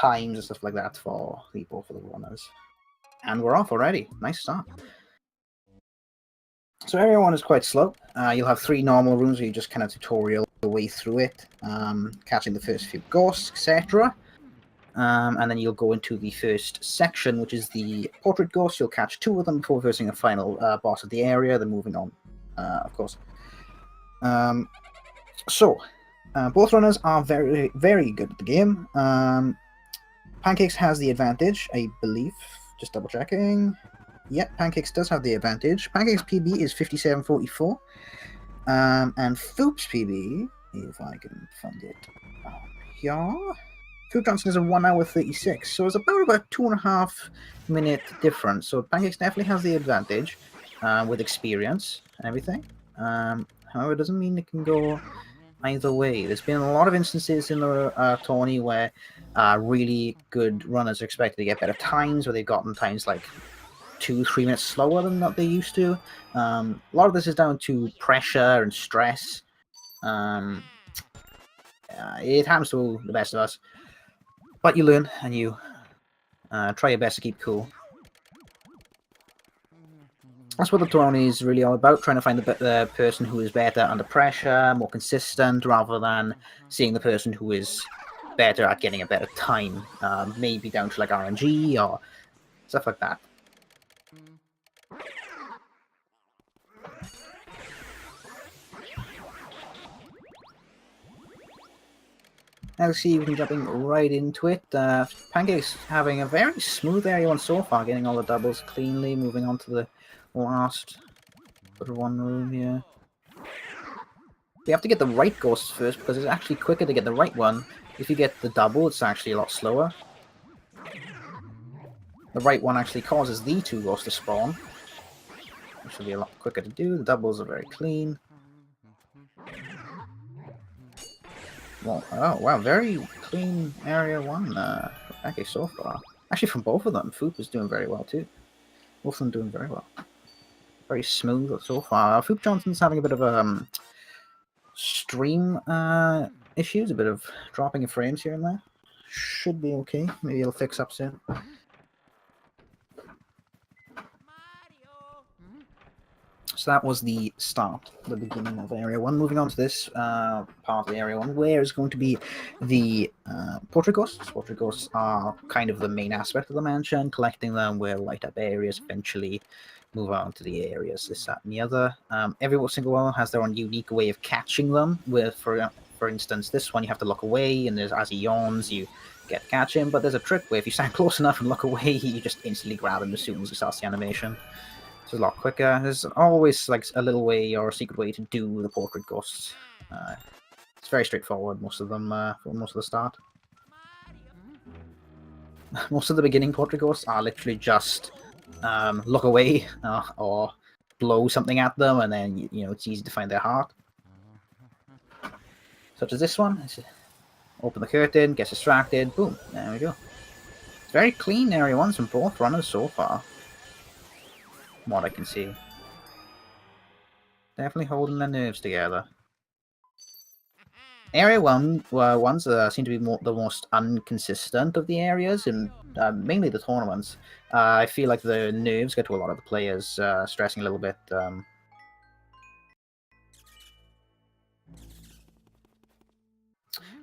times and stuff like that for both of the runners. And we're off already. Nice start. So area 1 is quite slow. You'll have 3 normal rooms where you just kind of tutorial the way through it, catching the first few ghosts, etc. And then you'll go into the first section, which is the portrait ghost. You'll catch 2 of them before facing a final boss of the area, then moving on, of course. Both runners are very, very good at the game. Pancakes has the advantage, I believe. Just double checking. Yep, Pancakes does have the advantage. Pancakes PB is 57.44. And Foop's PB, if I can find it here. FoopJohnson is a 1 hour 36, so it's about a 2.5 minute difference. So Pancakes definitely has the advantage with experience and everything. However, it doesn't mean it can go either way. There's been a lot of instances in the tourney where really good runners are expected to get better times, where they've gotten times like 2-3 minutes slower than what they used to. A lot of this is down to pressure and stress. It happens to the best of us. But you learn, and you try your best to keep cool. That's what the tourney is really all about, trying to find the person who is better under pressure, more consistent, rather than seeing the person who is better at getting a better time. Maybe down to like RNG or stuff like that. Now see, we can jumping right into it. Pancake's having a very smooth area 1 so far, getting all the doubles cleanly, moving on to the last 1 room here. We have to get the right ghosts first, because it's actually quicker to get the right one. If you get the double, it's actually a lot slower. The right one actually causes the 2 ghosts to spawn, which will be a lot quicker to do. The doubles are very clean. Well, oh wow, very clean area 1 okay, so far. Actually, from both of them, Foop is doing very well too. Both of them doing very well. Very smooth so far. FoopJohnson's having a bit of stream issues, a bit of dropping of frames here and there. Should be okay. Maybe it'll fix up soon. So that was the start, the beginning of Area 1. Moving on to this part of the Area 1, where is going to be the portrait ghosts. Portrait ghosts are kind of the main aspect of the mansion. Collecting them will light up areas, eventually move on to the areas, this, that, and the other. Every single one has their own unique way of catching them. With, for instance, this one you have to look away, and as he yawns, you get to catch him. But there's a trick where if you stand close enough and look away, you just instantly grab him as soon as he starts the animation. It's a lot quicker. There's always like a little way or a secret way to do the portrait ghosts. It's very straightforward, most of them, for most of the start. Most of the beginning portrait ghosts are literally just look away or blow something at them, and then you know it's easy to find their heart. Such as this one. Open the curtain, gets distracted, boom, there we go. It's very clean area 1s from both runners so far. From what I can see. Definitely holding their nerves together. Area 1s seem to be the most inconsistent of the areas, and mainly the tournaments. I feel like the nerves get to a lot of the players, stressing a little bit.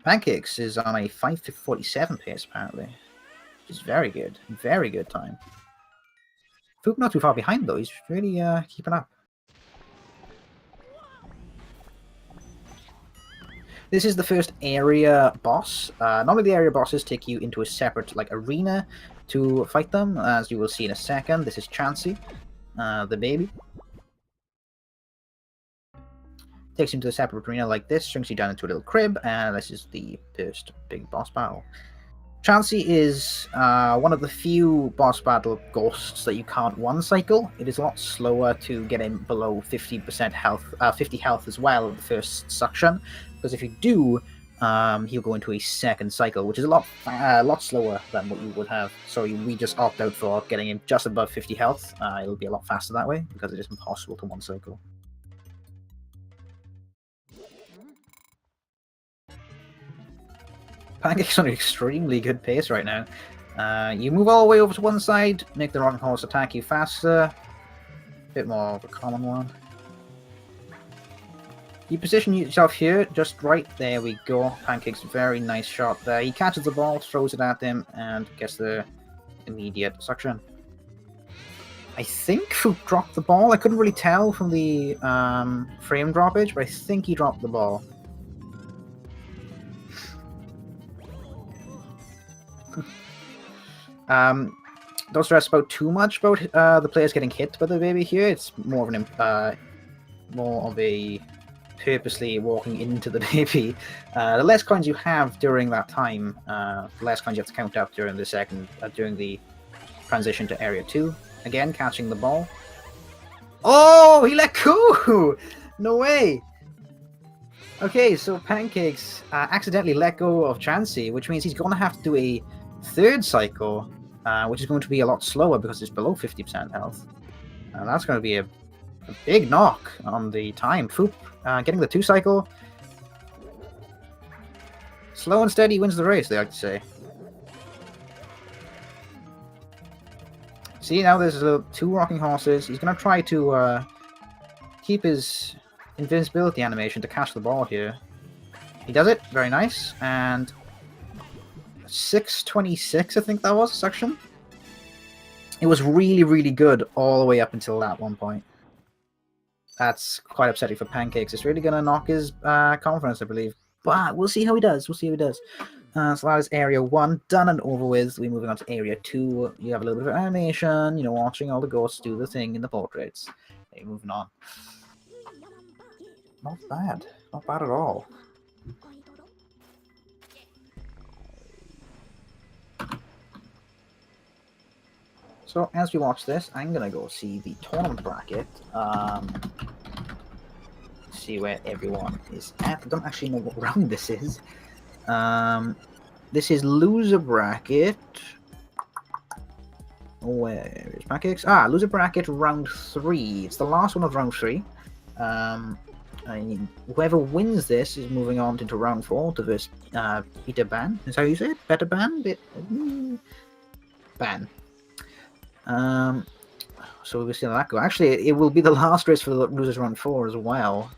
Pancakes is on a 5:47 pace, apparently. Which is very good. Very good time. Foop not too far behind, though. He's really keeping up. This is the first area boss. Normally the area bosses take you into a separate arena to fight them, as you will see in a second. This is Chansey, the baby. Takes you into a separate arena like this, shrinks you down into a little crib, and this is the first big boss battle. Chansey is one of the few boss battle ghosts that you can't one-cycle. It is a lot slower to get him below 50% health, 50 health as well at the first suction, because if you do, he'll go into a second cycle, which is a lot slower than what you would have. So we just opt out for getting him just above 50 health. It'll be a lot faster that way, because it is impossible to one-cycle. Pancake's on an extremely good pace right now. You move all the way over to one side, make the Rocking Horse attack you faster. Bit more of a common one. You position yourself here, just right. There we go. Pancake's very nice shot there. He catches the ball, throws it at them, and gets the immediate suction. I think Foop dropped the ball. I couldn't really tell from the frame droppage, but I think he dropped the ball. Don't stress about too much about the players getting hit by the baby here. It's more of a purposely walking into the baby. The less coins you have during that time, the less coins you have to count up during the transition to Area 2. Again, catching the ball. Oh, he let go! No way! Okay, so Pancakes accidentally let go of Chansey, which means he's going to have to do a third cycle, which is going to be a lot slower because it's below 50% health. And that's going to be a big knock on the time. Foop getting the 2 cycle. Slow and steady wins the race, they like to say. See, now there's 2 rocking horses. He's going to try to keep his invincibility animation to catch the ball here. He does it. Very nice. And 626, I think that was, section. It was really, really good all the way up until that one point. That's quite upsetting for Pancakes. It's really going to knock his confidence, I believe. But we'll see how he does. We'll see how he does. So that is Area 1 done and over with. We're moving on to Area 2. You have a little bit of animation, you know, watching all the ghosts do the thing in the portraits. Okay, moving on. Not bad. Not bad at all. So, as we watch this, I'm going to go see the tournament bracket. See where everyone is at. I don't actually know what round this is. This is loser bracket. Where is Pancakes? Loser bracket round 3. It's the last one of round 3. Whoever wins this is moving on into round 4 to this Peter Ban. Is that how you say it? Better Ban? Ban. So we'll see how that goes. Actually, it will be the last race for the losers round 4 as well.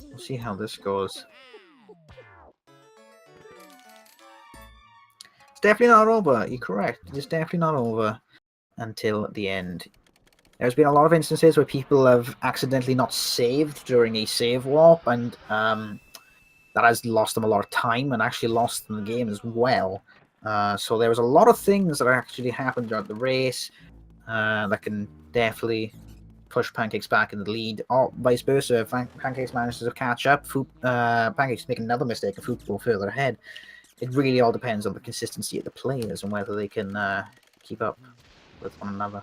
We'll see how this goes. It's definitely not over. You're correct. It's definitely not over until the end. There's been a lot of instances where people have accidentally not saved during a save warp, and that has lost them a lot of time and actually lost them the game as well. So there was a lot of things that actually happened throughout the race that can definitely push Pancakes back in the lead, or vice versa. If Pancakes manages to catch up, Pancakes make another mistake and Foop go further ahead. It really all depends on the consistency of the players and whether they can keep up with one another.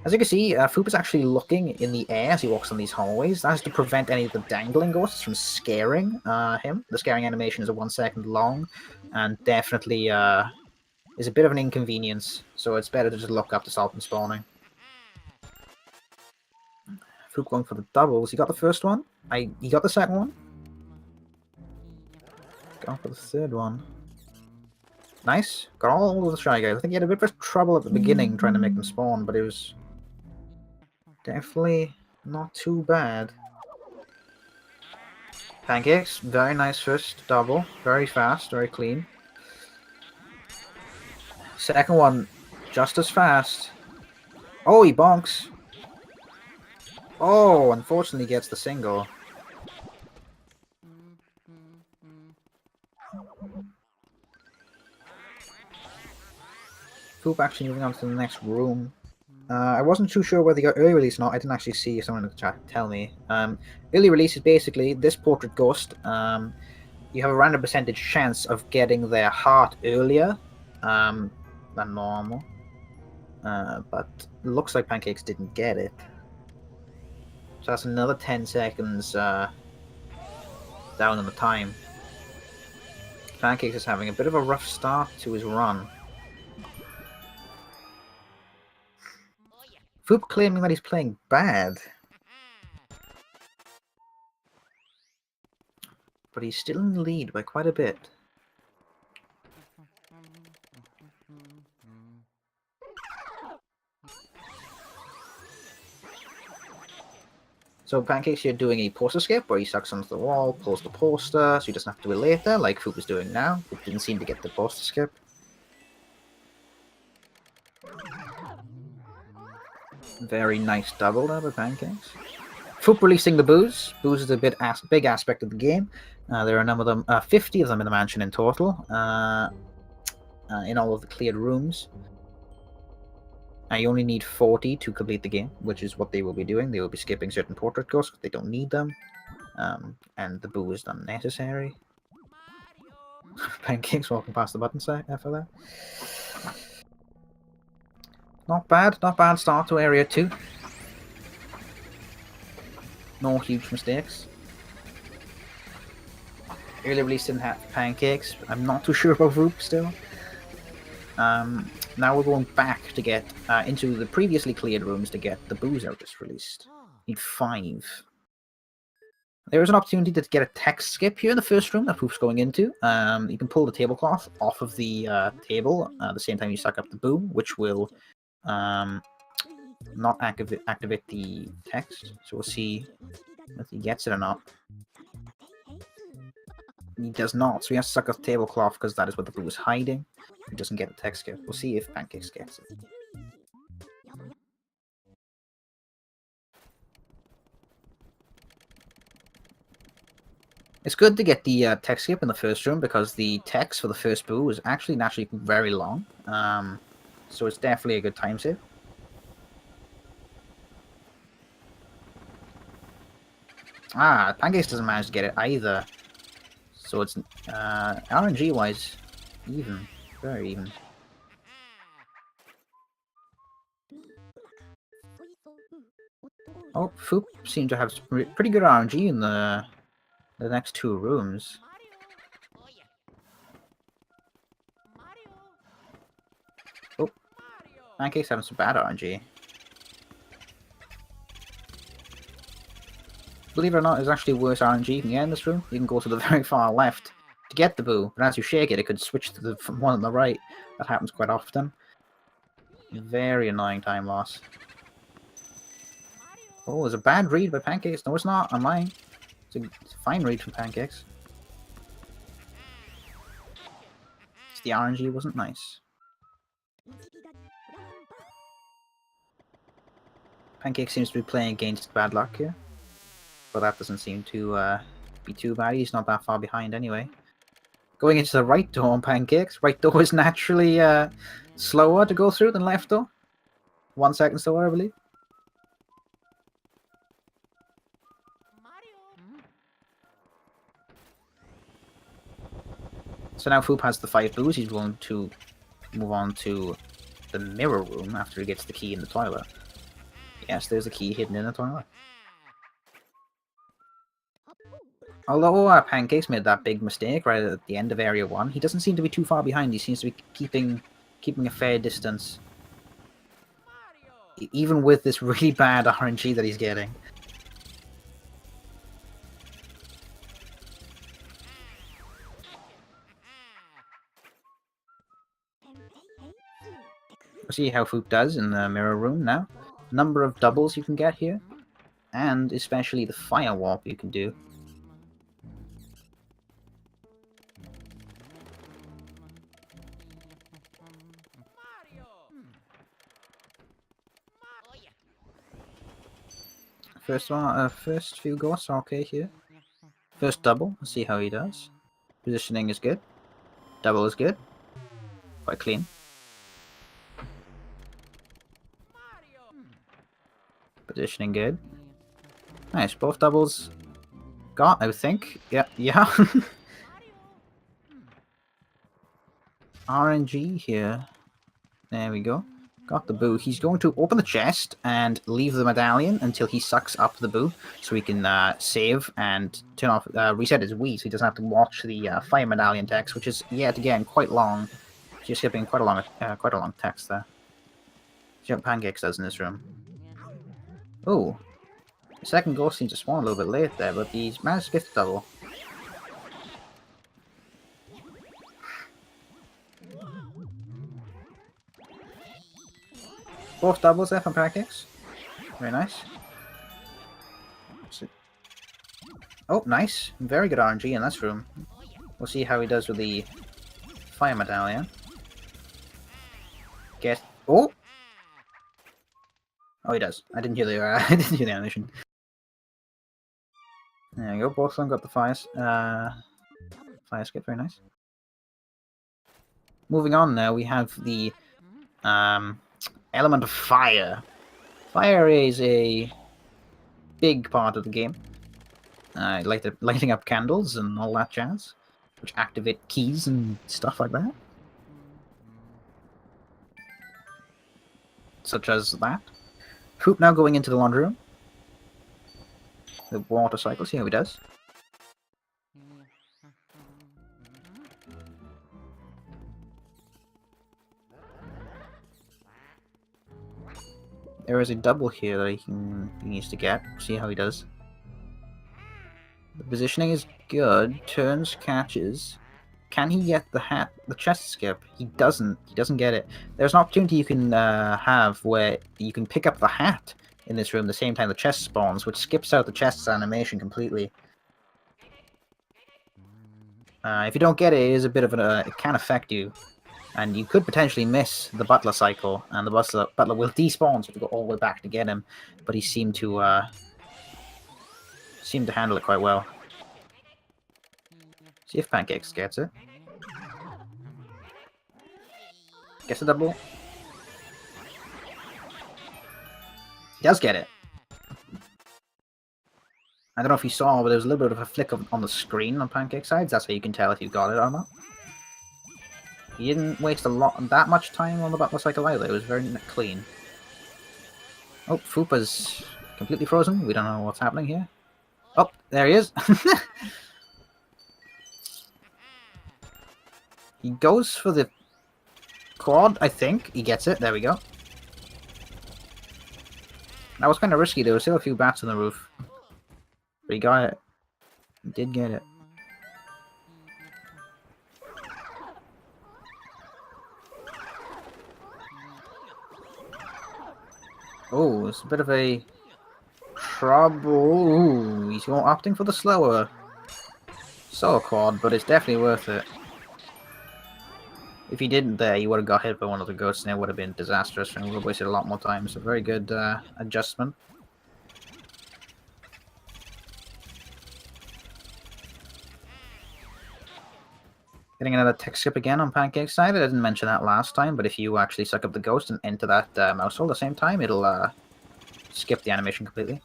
As you can see, Foop is actually looking in the air as he walks on these hallways. That is to prevent any of the dangling ghosts from scaring him. The scaring animation is 1 second long, and definitely is a bit of an inconvenience, so it's better to just look up to stop them spawning. Foop going for the doubles. He got the first one. He got the second one. Going for the third one. Nice. Got all of the Shy Guys. I think he had a bit of trouble at the beginning trying to make them spawn, but it was definitely not too bad. Pancakes, very nice first double. Very fast, very clean. Second one, just as fast. Oh, he bonks. Oh, unfortunately gets the single. Foop actually moving on to the next room. I wasn't too sure whether he got early release or not. I didn't actually see someone in the chat tell me. Early release is basically this portrait ghost. You have a random percentage chance of getting their heart earlier than normal. But it looks like Pancakes didn't get it. So that's another 10 seconds down on the time. Pancakes is having a bit of a rough start to his run. Foop claiming that he's playing bad. But he's still in the lead by quite a bit. So Pancakes here doing a poster skip where he sucks onto the wall, pulls the poster, so he doesn't have to do it later, like Foop is doing now. Foop didn't seem to get the poster skip. Very nice double there by Pancakes. Foop releasing the booze. Booze is a big aspect of the game. There are a number of them, 50 of them in the mansion in total, in all of the cleared rooms. You only need 40 to complete the game, which is what they will be doing. They will be skipping certain portrait ghosts because they don't need them. And the boo is unnecessary. Pancakes walking past the button side for that. Not bad start to area 2. No huge mistakes. Early release didn't have Pancakes. I'm not too sure about Roop still. Now we're going back to get into the previously cleared rooms to get the booze out just released. Need 5. There is an opportunity to get a text skip here in the first room that Poop's going into. You can pull the tablecloth off of the table at the same time you suck up the boo, which will not activate the text. So we'll see if he gets it or not. He does not, so he has to suck up the tablecloth because that is what the boo is hiding. He doesn't get a text skip. We'll see if Pancakes gets it. It's good to get the text skip in the first room because the text for the first boo is actually naturally very long. So it's definitely a good time save. Pancakes doesn't manage to get it either. So it's RNG wise even. Very even. Oh, Foop seemed to have pretty good RNG in the next 2 rooms. Oh, Pancakes having some bad RNG. Believe it or not, there's actually worse RNG you can get in this room. You can go to the very far left to get the boo, but as you shake it, it could switch to the one on the right. That happens quite often. Very annoying time loss. Oh, there's a bad read by Pancakes. No, it's not. I'm lying. It's a fine read from Pancakes. The RNG wasn't nice. Pancakes seems to be playing against bad luck here. But that doesn't seem to be too bad. He's not that far behind anyway. Going into the right door on Pancakes. Right door is naturally slower to go through than left door. 1 second slower, I believe. So now Foop has the 5 boos. He's going to move on to the mirror room after he gets the key in the toilet. Yes, there's a key hidden in the toilet. Although Pancakes made that big mistake right at the end of Area 1, he doesn't seem to be too far behind. He seems to be keeping a fair distance. Even with this really bad RNG that he's getting. We'll see how Foop does in the mirror room now. Number of doubles you can get here. And especially the fire warp you can do. First few ghosts are okay here. First double, let's see how he does. Positioning is good. Double is good. Quite clean. Positioning good. Nice, both doubles got, I think. Yeah. RNG here. There we go. Got the boo. He's going to open the chest and leave the medallion until he sucks up the boo, so he can save and turn off, reset his Wii, so he doesn't have to watch the fire medallion text, which is yet again quite long. She's skipping quite a long text there. See what Pancakes does in this room. Oh, the second ghost seems to spawn a little bit late there, but he's managed to get the double. Both doubles there from Pancakes. Very nice. Oh, nice. Very good RNG in this room. We'll see how he does with the fire medallion. Get... Oh! Oh, he does. I didn't hear the, I didn't hear the animation. There you go. Both of them got the fire skip. Very nice. Moving on now, we have the element of fire. Fire is a big part of the game. Lighting up candles and all that jazz, which activate keys and stuff like that. Such as that. Foop now going into the laundry room. The water cycle, see how he does. There is a double here that he needs to get. See how he does. The positioning is good. Turns, catches. Can he get the chest skip? He doesn't. He doesn't get it. There's an opportunity you can have where you can pick up the hat in this room the same time the chest spawns, which skips out the chest's animation completely. If you don't get it, it is a bit of it can affect you. And you could potentially miss the butler cycle, and the butler will despawn, so you have to go all the way back to get him. But he seemed to handle it quite well. See if Pancakes gets it. Gets a double. He does get it. I don't know if you saw, but there was a little bit of a flick on the screen on Pancake sides. That's how you can tell if you've got it or not. He didn't waste that much time on the butler cycle either. It was very clean. Oh, Foop is completely frozen. We don't know what's happening here. Oh, there he is. He goes for the quad, I think. He gets it. There we go. That was kind of risky. There were still a few bats on the roof. But he got it. He did get it. Oh, it's a bit of a trouble. Ooh, he's opting for the slower quad, but it's definitely worth it. If he didn't there, he would have got hit by one of the ghosts and it would have been disastrous and would have wasted a lot more time. So very good adjustment. Getting another tech skip again on Pancake's side. I didn't mention that last time, but if you actually suck up the ghost and enter that mouse hole at the same time, it'll skip the animation completely.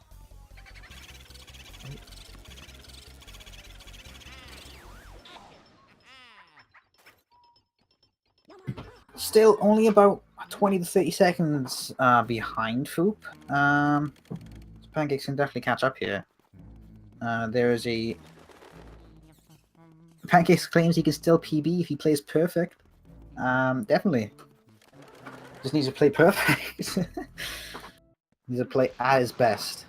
Still only about 20 to 30 seconds behind Foop. Pancakes can definitely catch up here. There is a... Pancakes claims he can still PB if he plays perfect. Definitely. Just needs to play perfect. Needs to play at his best.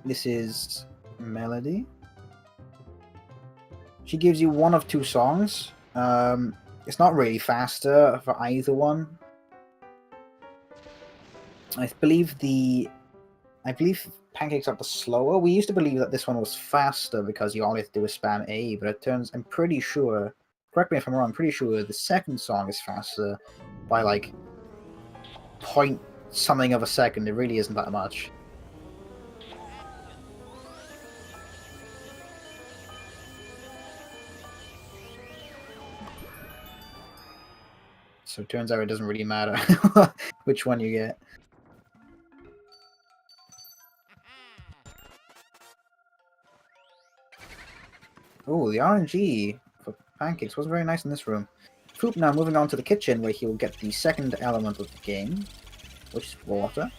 This is Melody. She gives you one of two songs. It's not really faster for either one. I believe Pancakes got the slower. We used to believe that this one was faster because you all have to do is spam A, but it turns, I'm pretty sure, correct me if I'm wrong, I'm pretty sure the second song is faster by like point something of a second. It really isn't that much. So it turns out it doesn't really matter which one you get. Oh, the RNG for Pancakes was very nice in this room. Foop now moving on to the kitchen where he will get the second element of the game, which is water.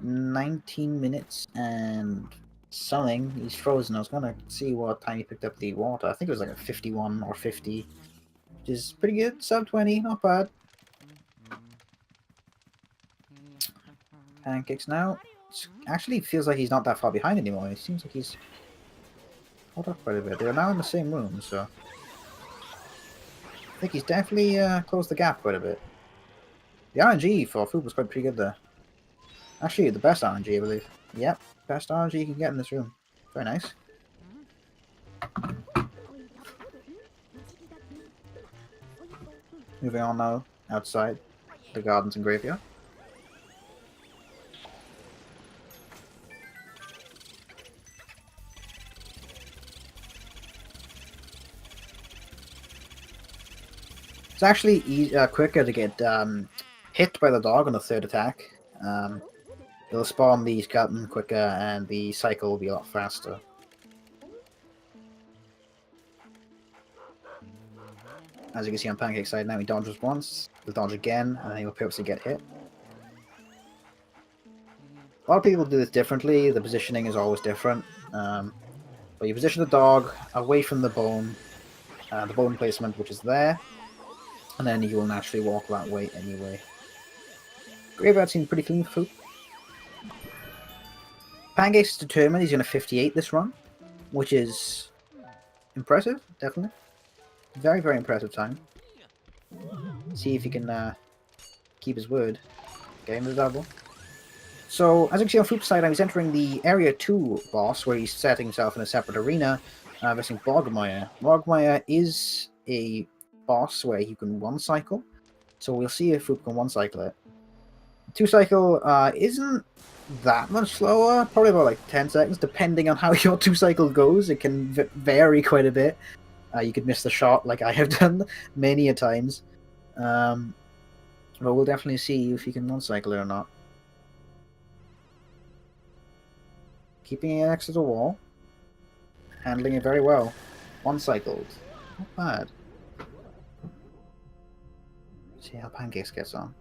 "19 minutes and something. He's frozen. I was gonna see what time he picked up the water. I think it was like a 51 or 50, which is pretty good. Sub 20, not bad. Pancakes now. Actually feels like he's not that far behind anymore. It seems like he's hold up quite a bit. They're now in the same room, so I think he's definitely closed the gap quite a bit. The RNG for Foop was quite pretty good there. Actually, the best RNG, I believe. Yep, best RNG you can get in this room. Very nice. Moving on now, outside the gardens and graveyard. It's actually quicker to get hit by the dog on the third attack. It'll spawn the skeleton quicker and the cycle will be a lot faster. As you can see on Pancake's side now, he dodges once, he'll dodge again, and then he'll purposely get hit. A lot of people do this differently, the positioning is always different. But you position the dog away from the bone placement which is there, and then he will naturally walk that way anyway. Graveyard seems pretty clean for Foop. Pancake's determined he's going to 58 this run, which is impressive, definitely. Very, very impressive time. See if he can keep his word. Get him the double. So, as you can see on Foop's side, I was entering the Area 2 boss, where he's setting himself in a separate arena, versus Bogmire. Bogmire is a boss where you can one-cycle, so we'll see if Foop can one-cycle it. Two-cycle isn't that much slower, probably about like 10 seconds, depending on how your two-cycle goes. It can vary quite a bit. You could miss the shot like I have done many a times. But we'll definitely see if you can one-cycle it or not. Keeping it next to the wall. Handling it very well. One-cycled. Not bad. See how Pancakes gets on.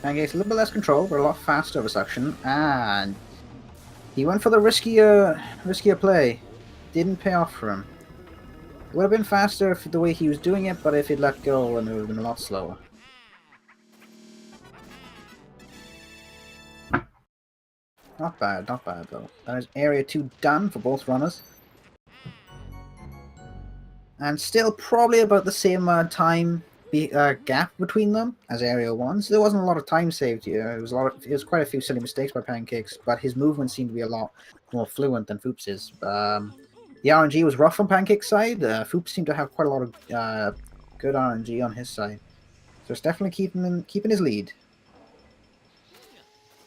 Pancakes a little bit less control, but a lot faster of a suction, and he went for the riskier play. Didn't pay off for him. It would have been faster if the way he was doing it, but if he'd let go, then it would have been a lot slower. Not bad though. That is Area 2 done for both runners. And still probably about the same time gap between them as Area 1, so there wasn't a lot of time saved here. It was quite a few silly mistakes by Pancakes, but his movement seemed to be a lot more fluent than Foop's is. The RNG was rough on Pancake's side. Foop seemed to have quite a lot of good RNG on his side, so it's definitely keeping his lead.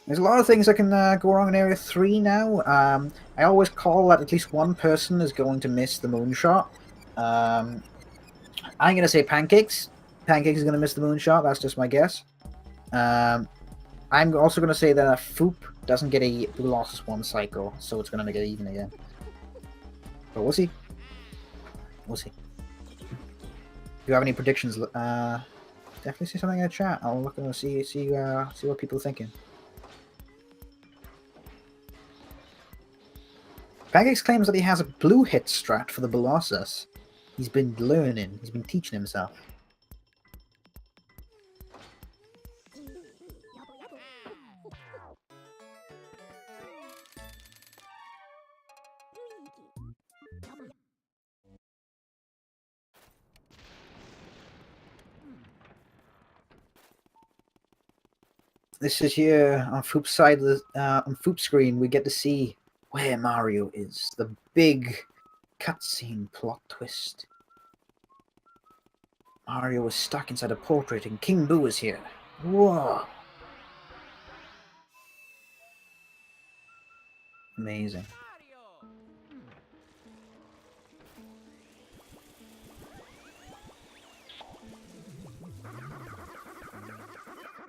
There's a lot of things that can go wrong in Area 3 now. I always call that at least one person is going to miss the moonshot. I'm going to say Pancakes. Pancakes is going to miss the moonshot, that's just my guess. I'm also going to say that Foop doesn't get a blue losses one cycle, so it's going to make it even again. But we'll see. We'll see. If you have any predictions, definitely say something in the chat. I'll look and see what people are thinking. Pancakes claims that he has a blue hit strat for the Colossus. He's been learning, he's been teaching himself. This is here on Foop's side of the on Foop's screen. We get to see where Mario is. The big cutscene plot twist. Mario was stuck inside a portrait and King Boo is here. Whoa! Amazing.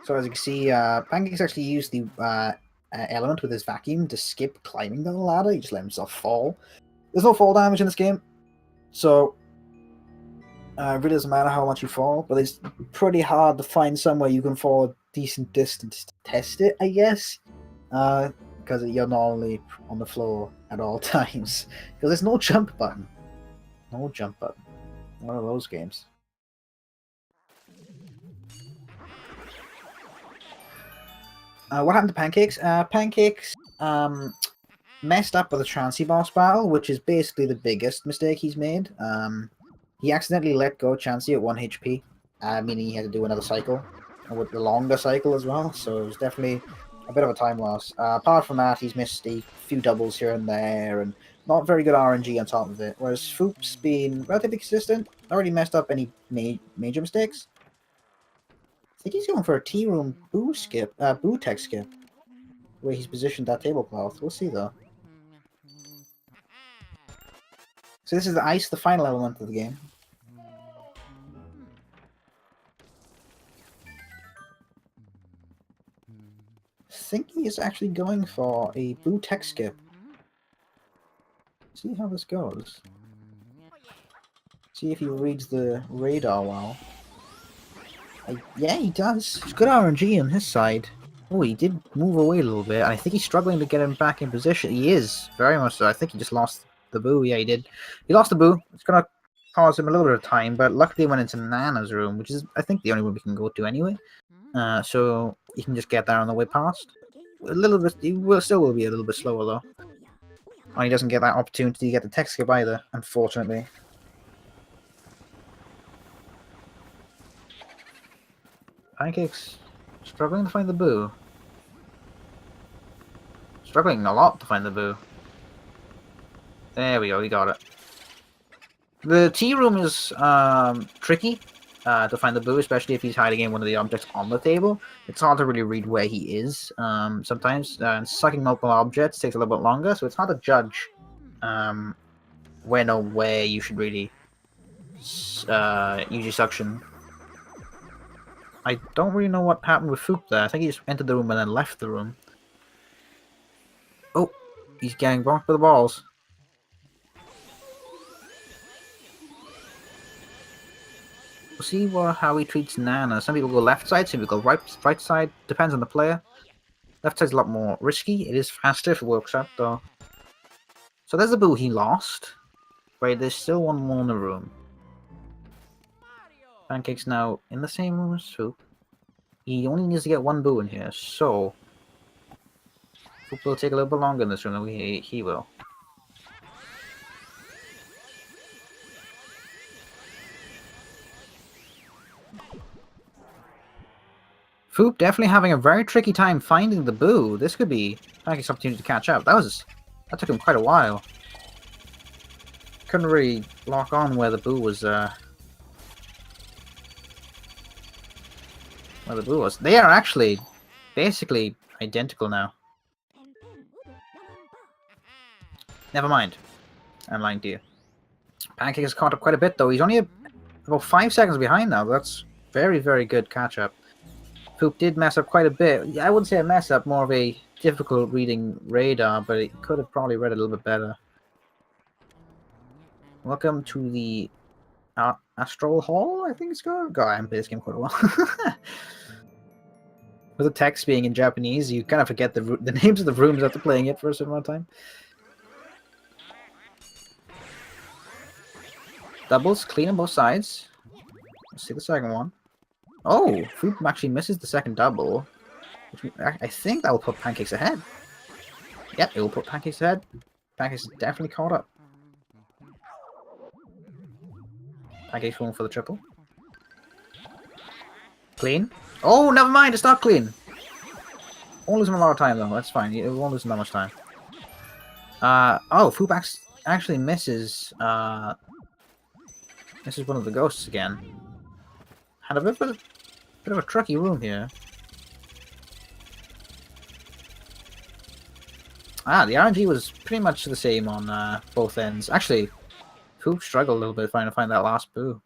So as you can see, Pancakes actually used the element with his vacuum to skip climbing down the ladder. He just let himself fall. There's no fall damage in this game, so it really doesn't matter how much you fall, but it's pretty hard to find somewhere you can fall a decent distance to test it, I guess, because you're normally on the floor at all times, because there's no jump button. No jump button. One of those games. What happened to Pancakes? Pancakes messed up with the Transy boss battle, which is basically the biggest mistake he's made. He accidentally let go Chansey at 1 HP, meaning he had to do another cycle, and with the longer cycle as well, so it was definitely a bit of a time loss. Apart from that, he's missed a few doubles here and there, and not very good RNG on top of it, whereas Foop's been relatively consistent, not really messed up any major mistakes. I think he's going for a T-Room Boo skip, Boo tech skip, where he's positioned that tablecloth. We'll see, though. So this is the ice, the final element of the game. I think he is actually going for a Boo tech skip. See how this goes. See if he reads the radar well. Yeah, he does. It's good RNG on his side. Oh, he did move away a little bit. I think he's struggling to get him back in position. He is, very much so. I think he just lost the Boo. Yeah, he did. He lost the Boo. It's going to cause him a little bit of time, but luckily he went into Nana's room, which is, I think, the only room we can go to anyway. So he can just get there on the way past. A little bit, he still will be a little bit slower, though. And he doesn't get that opportunity to get the tech skip either, unfortunately. Pancakes struggling to find the Boo. Struggling a lot to find the Boo. There we go, he got it. The Tea Room is tricky to find the Boo, especially if he's hiding in one of the objects on the table. It's hard to really read where he is sometimes. Sucking multiple objects takes a little bit longer, so it's hard to judge when or where you should really use your suction. I don't really know what happened with Foop there. I think he just entered the room and then left the room. Oh, he's getting blocked by the balls. We'll see how he treats Nana. Some people go left side, some people go right side. Depends on the player. Left side's a lot more risky. It is faster if it works out, though. So there's a Boo he lost. Right, there's still one more in the room. Pancake's now in the same room as Foop. He only needs to get one Boo in here, so Foop will take a little bit longer in this room than he will. Foop definitely having a very tricky time finding the Boo. This could be Pancake's opportunity to catch up. That took him quite a while. Couldn't really lock on where the Boo was. Where the Boo was. They are actually basically identical now. Never mind. I'm lying to you. Pancake has caught up quite a bit, though. He's only about 5 seconds behind now. That's very, very good catch-up. Foop did mess up quite a bit. I wouldn't say a mess up, more of a difficult reading radar, but it could have probably read it a little bit better. Welcome to the Astral Hall, I think it's called. God, I haven't played this game quite a while. With the text being in Japanese, you kind of forget the names of the rooms after playing it for a certain amount of time. Doubles, clean on both sides. Let's see the second one. Oh, Foop actually misses the second double. Which I think that will put Pancakes ahead. Yep, it will put Pancakes ahead. Pancakes is definitely caught up. Pancakes going for the triple. Clean. Oh, never mind, it's not clean. Won't lose him a lot of time though, that's fine. It won't lose him that much time. Oh, Foop actually misses one of the ghosts again. Had a bit of a tricky room here. The RNG was pretty much the same on both ends. Actually, Foop struggled a little bit trying to find that last Boo.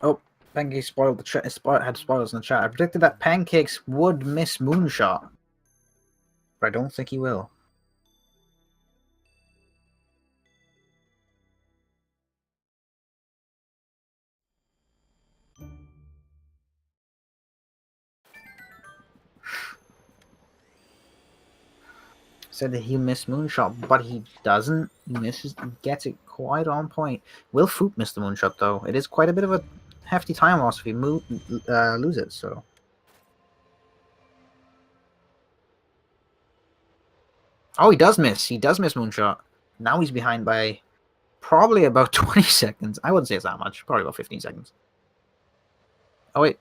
Oh, Pancakes spoiled the chat. Had spoilers in the chat. I predicted that Pancakes would miss Moonshot, but I don't think he will. said that he missed Moonshot, but he doesn't. He misses, gets it quite on point. Will Foop miss the Moonshot, though? It is quite a bit of a hefty time loss if he loses, so... Oh, he does miss. He does miss Moonshot. Now he's behind by probably about 20 seconds. I wouldn't say it's that much. Probably about 15 seconds. Oh, wait.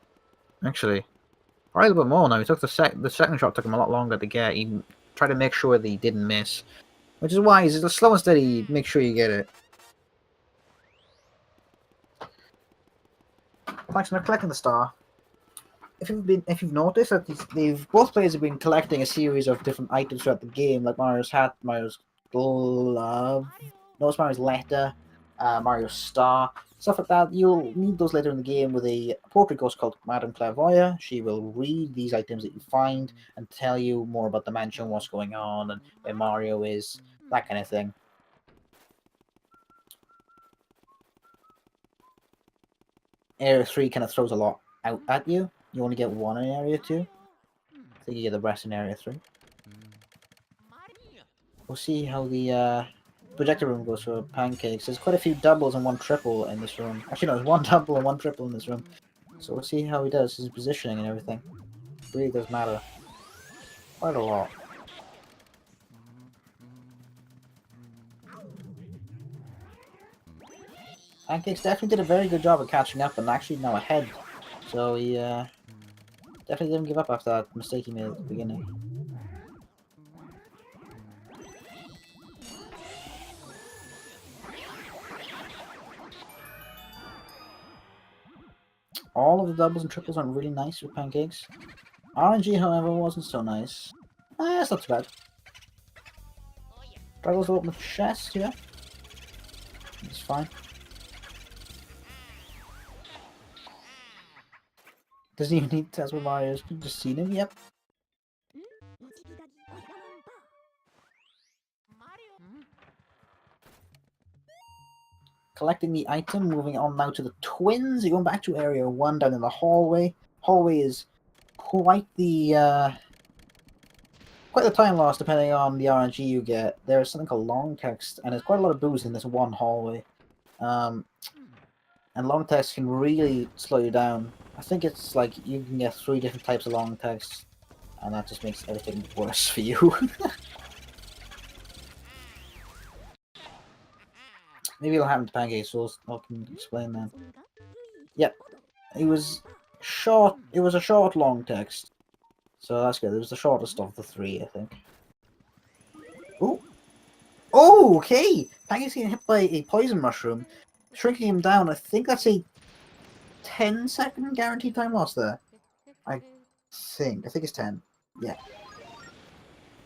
Actually, probably a little bit more now. He took the second shot took him a lot longer to get. He tried to make sure that he didn't miss. Which is why he's slow and steady. Make sure you get it. Thanks for collecting the star. If you've noticed that both players have been collecting a series of different items throughout the game, like Mario's hat, Mario's glove, Mario's letter, Mario's star, stuff like that. You'll need those later in the game with a portrait ghost called Madame Clairvoyant. She will read these items that you find and tell you more about the mansion, what's going on, and where Mario is, that kind of thing. Area 3 kind of throws a lot out at you. You only get one in Area 2. I think you get the rest in Area 3. We'll see how the projector room goes for Pancakes. There's quite a few doubles and one triple in this room. Actually, no, there's one double and one triple in this room. So we'll see how he does, his positioning and everything. It really does matter. Quite a lot. Pancakes definitely did a very good job of catching up and actually now ahead. So he definitely didn't give up after that mistake he made at the beginning. All of the doubles and triples are really nice with Pancakes. RNG, however, wasn't so nice. It's not too bad. Struggles to open the chest, yeah. It's fine. Doesn't even need to test with Mario's. You've just seen him, yep. Collecting the item, moving on now to the twins. You're going back to Area 1 down in the hallway. Hallway is quite the time loss depending on the RNG you get. There's something called long text, and there's quite a lot of booze in this one hallway. And long text can really slow you down. I think it's like you can get 3 different types of long text, and that just makes everything worse for you. Maybe it'll happen to Pancakes, so I can explain that. Yep. It was short. It was a short long text. So that's good. It was the shortest of the 3, I think. Ooh. Oh, okay! Pancakes getting hit by a poison mushroom, shrinking him down. I think that's a 10-second guaranteed time loss there. I think it's 10. Yeah.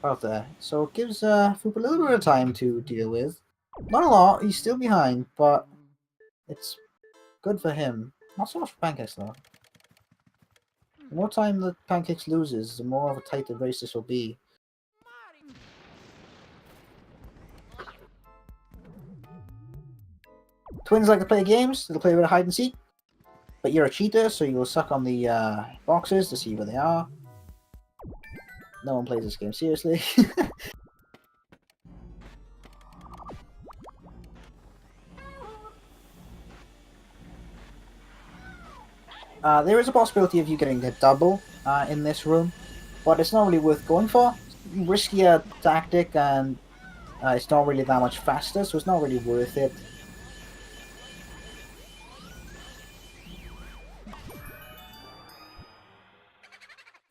About there. So it gives Foop a little bit of time to deal with. Not a lot, he's still behind, but it's good for him. Not so much for Pancakes, though. The more time that Pancakes loses, the more of a tighter race this will be. Twins like to play games, they'll play a bit of hide and seek. But you're a cheater, so you will suck on the boxes to see where they are. No one plays this game seriously. There is a possibility of you getting a double in this room, but it's not really worth going for. Riskier tactic, and it's not really that much faster, so it's not really worth it.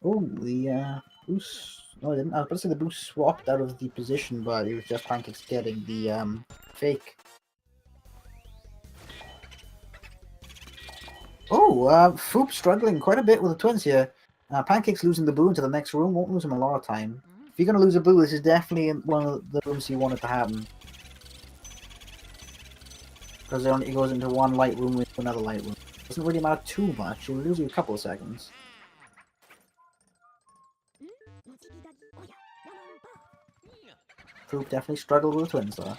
Oh, the boost. No, I didn't. I was about to say the boost swapped out of the position, but it was just Pancakes getting the fake. Oh, Foop struggling quite a bit with the twins here. Pancakes losing the boo into the next room won't lose him a lot of time. If you're going to lose a boo, this is definitely one of the rooms you want it to happen. Because it goes into one light room into another light room. It doesn't really matter too much, you'll lose you a couple of seconds. Foop definitely struggled with the twins though.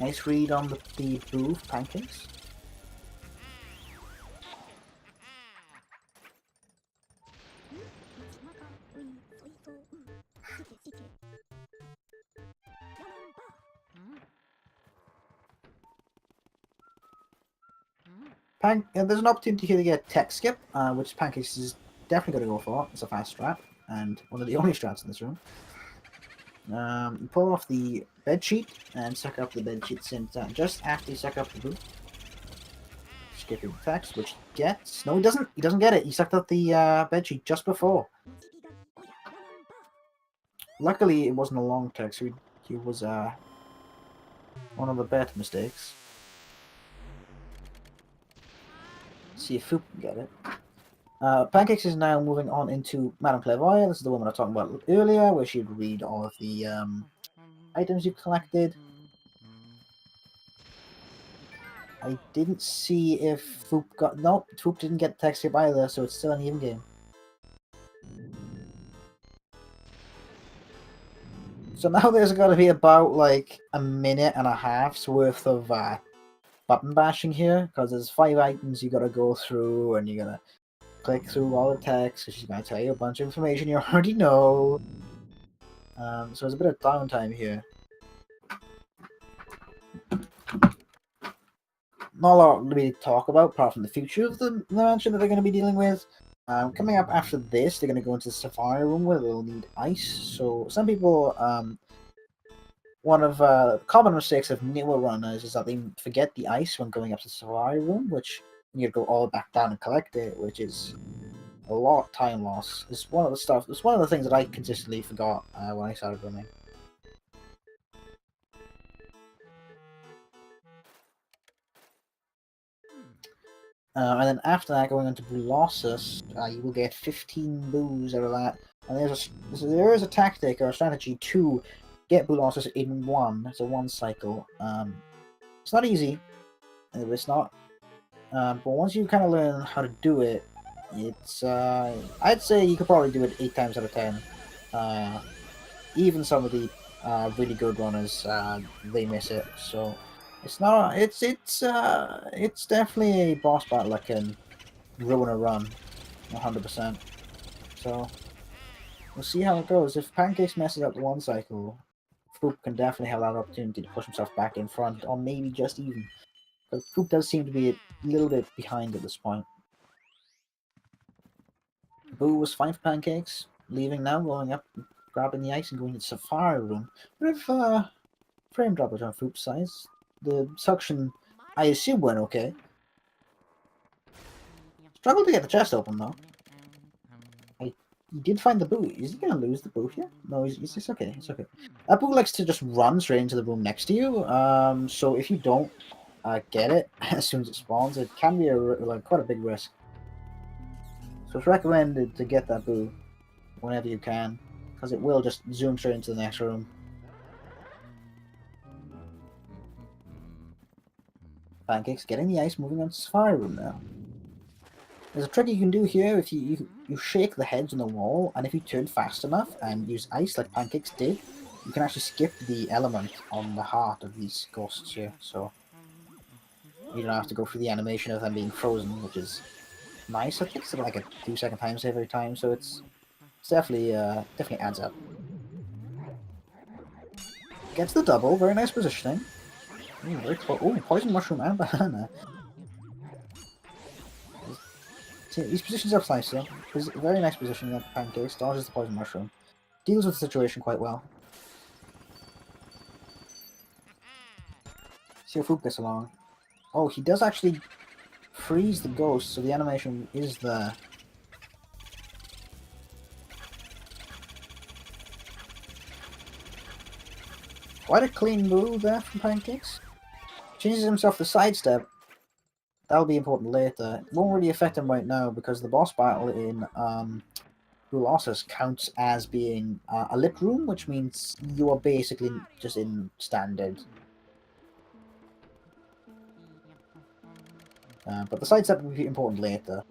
Nice read on the boo for Pancakes. There's an opportunity here to get tech skip, which Pancakes is definitely going to go for. It's a fast strat, and one of the only strats in this room. Pull off the bed sheet and suck up the bed sheet just after you suck up the boot. Skipping text, which he gets. No, he doesn't. He doesn't get it. He sucked up the bed sheet just before. Luckily, it wasn't a long text. So he was one of the better mistakes. See if Foop can get it. Pancakes is now moving on into Madame Clairvoyant. This is the woman I was talking about earlier, where she'd read all of the items you've collected. I didn't see if Foop got... Nope, Foop didn't get the text skip either, so it's still an even game. So now there's got to be about like a minute and a half's worth of button bashing here, because there's 5 items you got to go through, and you got to click through all the text, because she's going to tell you a bunch of information you already know. So there's a bit of downtime here. Not a lot really to talk about, apart from the future of the mansion that they're going to be dealing with. Coming up after this, they're going to go into the safari room where they'll need ice. So some people, one of the common mistakes of newer runners is that they forget the ice when going up to the safari room, which you go all back down and collect it, which is a lot of time loss. It's one of the things that I consistently forgot when I started running. And then after that, going on to Colossus, you will get 15 boos out of that. And there is a tactic or a strategy to get Colossus in one. It's a one cycle. It's not easy. It's not. But once you kind of learn how to do it, it's I'd say you could probably do it 8 times out of 10. Even some of the really good runners, they miss it. So. It's not. It's definitely a boss battle that can ruin a run, 100%. So we'll see how it goes. If Pancakes messes up the one cycle, Foop can definitely have that opportunity to push himself back in front, or maybe just even. But Foop does seem to be a little bit behind at this point. Boo was fine for Pancakes, leaving now, going up, grabbing the ice, and going to the safari room. But if frame droppers on Foop's size. The suction, I assume, went okay. Struggled to get the chest open, though. He did find the boot. Is he going to lose the boot here? No, it's okay. It's okay. That boot likes to just run straight into the room next to you. So if you don't get it as soon as it spawns, it can be quite a big risk. So it's recommended to get that boot whenever you can, because it will just zoom straight into the next room. Pancakes getting the ice, moving on to Safari Room now. There's a trick you can do here. If you shake the heads on the wall, and if you turn fast enough and use ice like Pancakes did, you can actually skip the element on the heart of these ghosts here. So you don't have to go through the animation of them being frozen, which is nice. I think it's like a 2-second time save every time, so it's definitely adds up. Gets the double, very nice positioning. Oh, poison mushroom and banana. These positions up nice though. Very nice positioning at Pancakes. Dodges the poison mushroom. Deals with the situation quite well. See how Foop gets along. Oh, he does actually freeze the ghost, so the animation is there. Quite a clean move there from Pancakes. Changes himself to sidestep. That'll be important later. It won't really affect him right now because the boss battle in Colossus counts as being a lit room, which means you are basically just in standard. But the sidestep will be important later.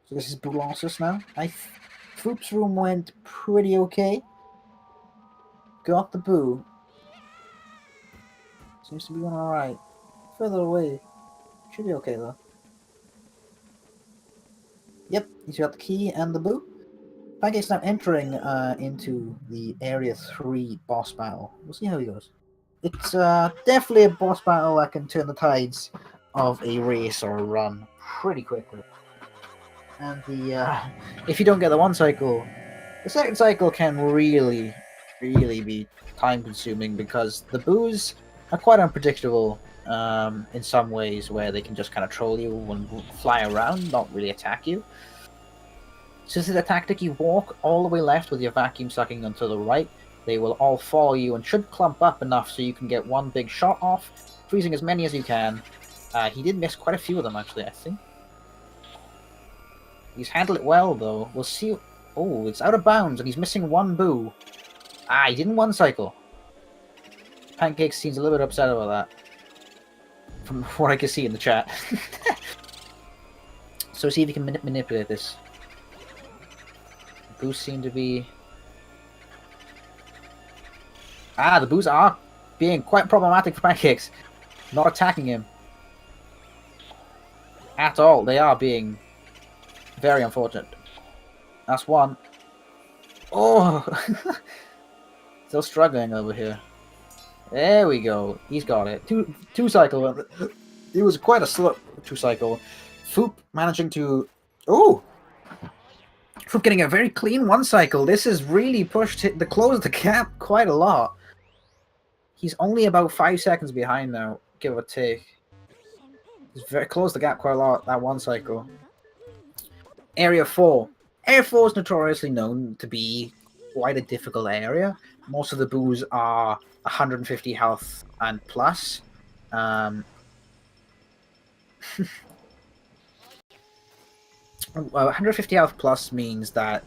So this is Colossus now. Foop's room went pretty okay. Got the boo. Seems to be going alright. Further away. Should be okay though. Yep, he's got the key and the boo. Pancake's now entering into the Area 3 boss battle. We'll see how he goes. It's definitely a boss battle that can turn the tides of a race or a run pretty quickly. And if you don't get the one cycle, the second cycle can really be time consuming because the boos are quite unpredictable in some ways, where they can just kind of troll you and fly around, not really attack you. So this is a tactic: you walk all the way left with your vacuum sucking onto the right. They will all follow you and should clump up enough so you can get one big shot off, freezing as many as you can. He did miss quite a few of them, actually, I think. He's handled it well, though. We'll see. Oh, it's out of bounds, and he's missing one boo. He didn't one cycle. Pancakes seems a little bit upset about that, from what I can see in the chat. So see if you can manipulate this. Boos seem to be... the boos are being quite problematic for Pancakes. Not attacking him at all. They are being very unfortunate. That's one. Oh! Still struggling over here. There we go. He's got it. Two cycle. It was quite a slow two cycle. Foop managing to... Oh! Foop getting a very clean one cycle. This has really pushed the close the gap quite a lot. He's only about 5 seconds behind now, give or take. He's very closed the gap quite a lot, that one cycle. Area 4. Area 4 is notoriously known to be quite a difficult area. Most of the boos are 150 health and plus. 150 health plus means that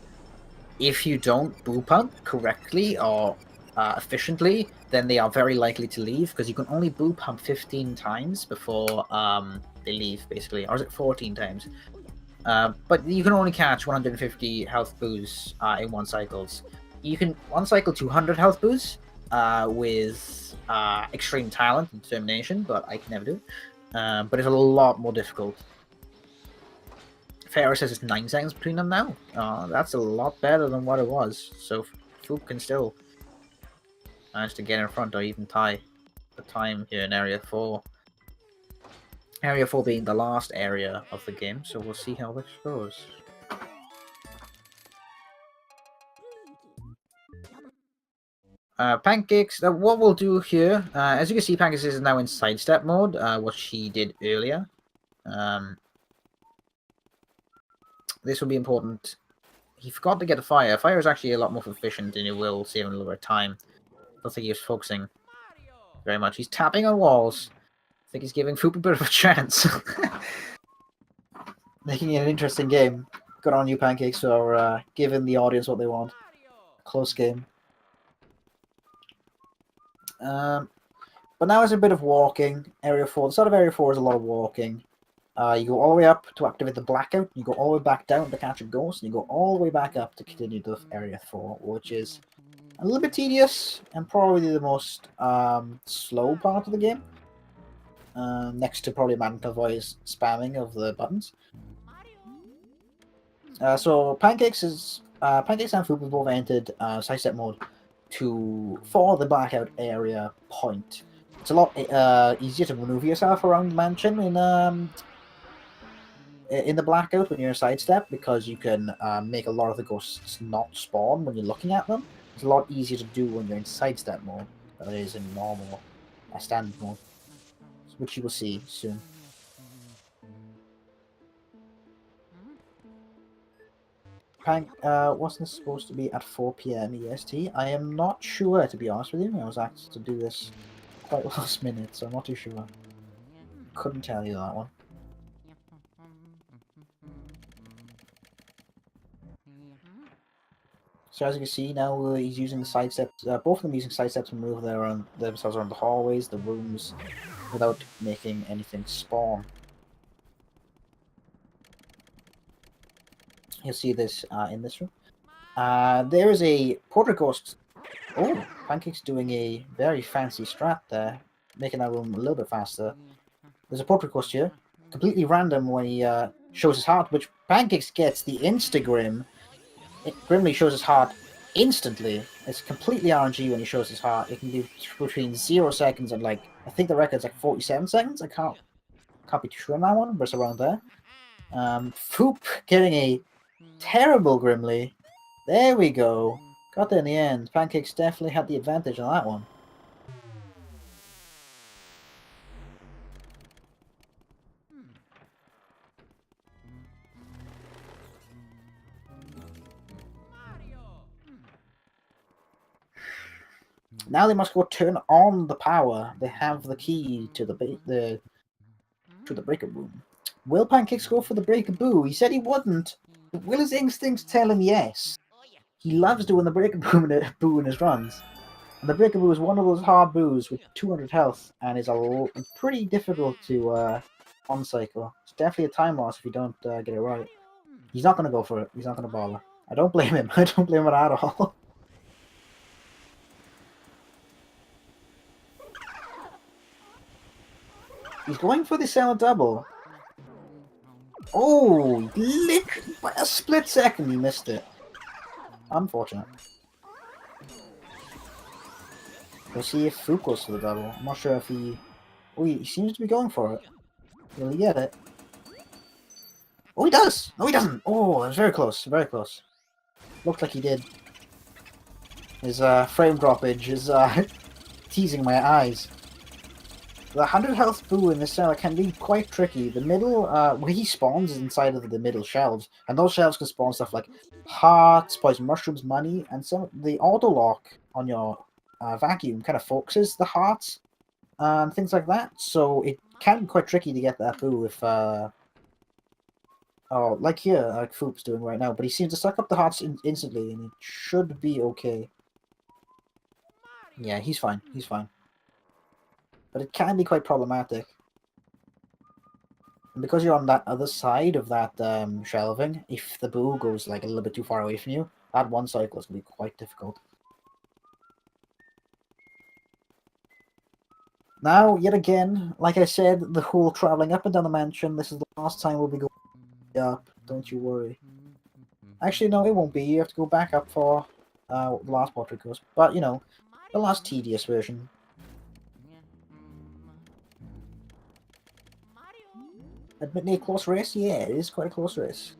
if you don't boo pump correctly or efficiently, then they are very likely to leave, because you can only boo pump 15 times before they leave, basically. Or is it 14 times? But you can only catch 150 health boos in one cycles. You can one cycle 200 health boos with extreme talent and determination, but I can never do it. But it's a lot more difficult. Pharaoh says it's 9 seconds between them now. That's a lot better than what it was. So Foop can still manage to get in front or even tie the time here in Area 4. Area 4 being the last area of the game, so we'll see how this goes. Pancakes, what we'll do here, as you can see, Pancakes is now in sidestep mode, what she did earlier. This will be important. He forgot to get a fire. Fire is actually a lot more efficient, and it will save him a little bit of time. I don't think he was focusing very much. He's tapping on walls. I think he's giving Foop a bit of a chance. Making it an interesting game. Good on you, Pancakes, for giving the audience what they want. Close game. But now it's a bit of walking. Area 4. The start of Area 4 is a lot of walking. You go all the way up to activate the blackout. You go all the way back down to catch a ghost. And you go all the way back up to continue to Area 4, which is a little bit tedious and probably the most slow part of the game. Next to probably Mantovoy's spamming of the buttons. So Pancakes and Foop have both entered sidestep mode for the blackout area point. It's a lot easier to maneuver yourself around the mansion in the blackout when you're in sidestep, because you can make a lot of the ghosts not spawn when you're looking at them. It's a lot easier to do when you're in sidestep mode than it is in normal standard mode, which you will see soon. Wasn't this supposed to be at 4 PM EST? I am not sure, to be honest with you. I was asked to do this quite last minute, so I'm not too sure. Couldn't tell you that one. So as you can see now, he's using the sidestep. Both of them using sidestep to move themselves around the hallways, the rooms, without making anything spawn. You'll see this in this room. There is a portrait ghost. Oh, Pancake's doing a very fancy strat there, making that room a little bit faster. There's a portrait ghost here, completely random when he shows his heart, which Pancakes gets the Instagrim. It grimly shows his heart instantly. It's completely RNG when he shows his heart. It can do between 0 seconds and I think the record's 47 seconds. I can't Can't be too sure on that one, but it's around there. Foop getting a terrible Grimly. There we go. Got there in the end. Pancakes definitely had the advantage on that one. Now they must go turn on the power. They have the key to the breaker room. Will Pancakes go for the breakaboo? He said he wouldn't. But will his instincts tell him yes? He loves doing the breakaboo in his runs. And the breakaboo is one of those hard boos with 200 health and is pretty difficult to on-cycle. It's definitely a time loss if you don't get it right. He's not going to go for it. He's not going to bother. I don't blame him. I don't blame him at all. He's going for the cell double. Oh, literally by a split second he missed it. Unfortunate. We'll see if Foop goes for the double. I'm not sure if he... Oh, he seems to be going for it. Will he get it? Oh, he does! No, he doesn't! Oh, it was very close. Very close. Looked like he did. His frame droppage is teasing my eyes. The 100 health boo in this cell can be quite tricky. The middle, where he spawns is inside of the middle shelves, and those shelves can spawn stuff like hearts, poison mushrooms, money, and some the auto lock on your vacuum kind of focuses the hearts and things like that. So it can be quite tricky to get that boo if, oh, like here, like Foop's doing right now. But he seems to suck up the hearts instantly, and it should be okay. Yeah, he's fine. He's fine. But it can be quite problematic. And because you're on that other side of that shelving, if the boo goes like a little bit too far away from you, that one cycle is going to be quite difficult. Now, yet again, like I said, the whole travelling up and down the mansion, this is the last time we'll be going up, don't you worry. Actually, no, it won't be. You have to go back up for the last portrait course. But, you know, the last tedious version. Admittedly a close race? Yeah, it is quite a close race.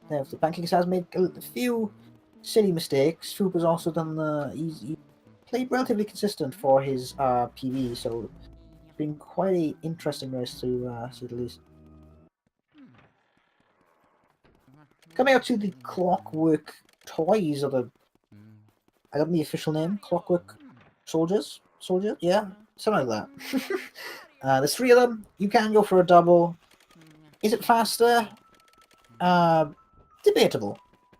The Pancakes has made a few silly mistakes. Foop has also done he played relatively consistent for his PV, so it's been quite an interesting race to say the least. Coming out to the Clockwork Toys, or the... I got the official name, Clockwork Soldiers? Soldier? Yeah, something like that. There's 3 of them. You can go for a double. Is it faster? Debatable.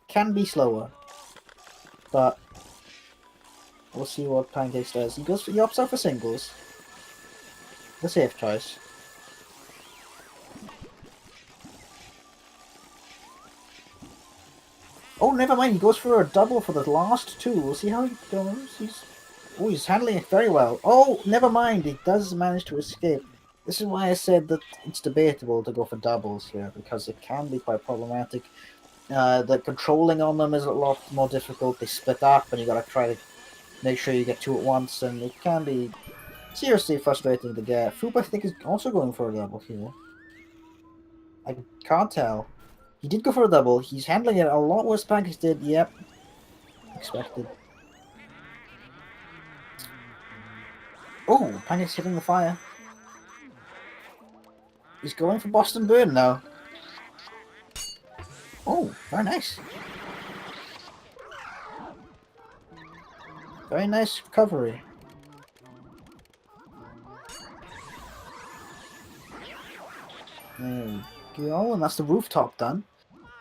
Can be slower. But we'll see what Pancakes does. He opts out for singles. The safe choice. Oh, never mind. He goes for a double for the last 2. We'll see how he goes. He's handling it very well. Oh, never mind. He does manage to escape. This is why I said that it's debatable to go for doubles here, because it can be quite problematic. The controlling on them is a lot more difficult. They split up, and you gotta try to make sure you get 2 at once, and it can be seriously frustrating to get. Foop, I think, is also going for a double here. I can't tell. He did go for a double. He's handling it a lot worse than Pancakes did. Yep. Expected. Oh, Pancakes hitting the fire. He's going for Boston Burn now. Oh, very nice. Very nice recovery. There we go, and that's the rooftop done.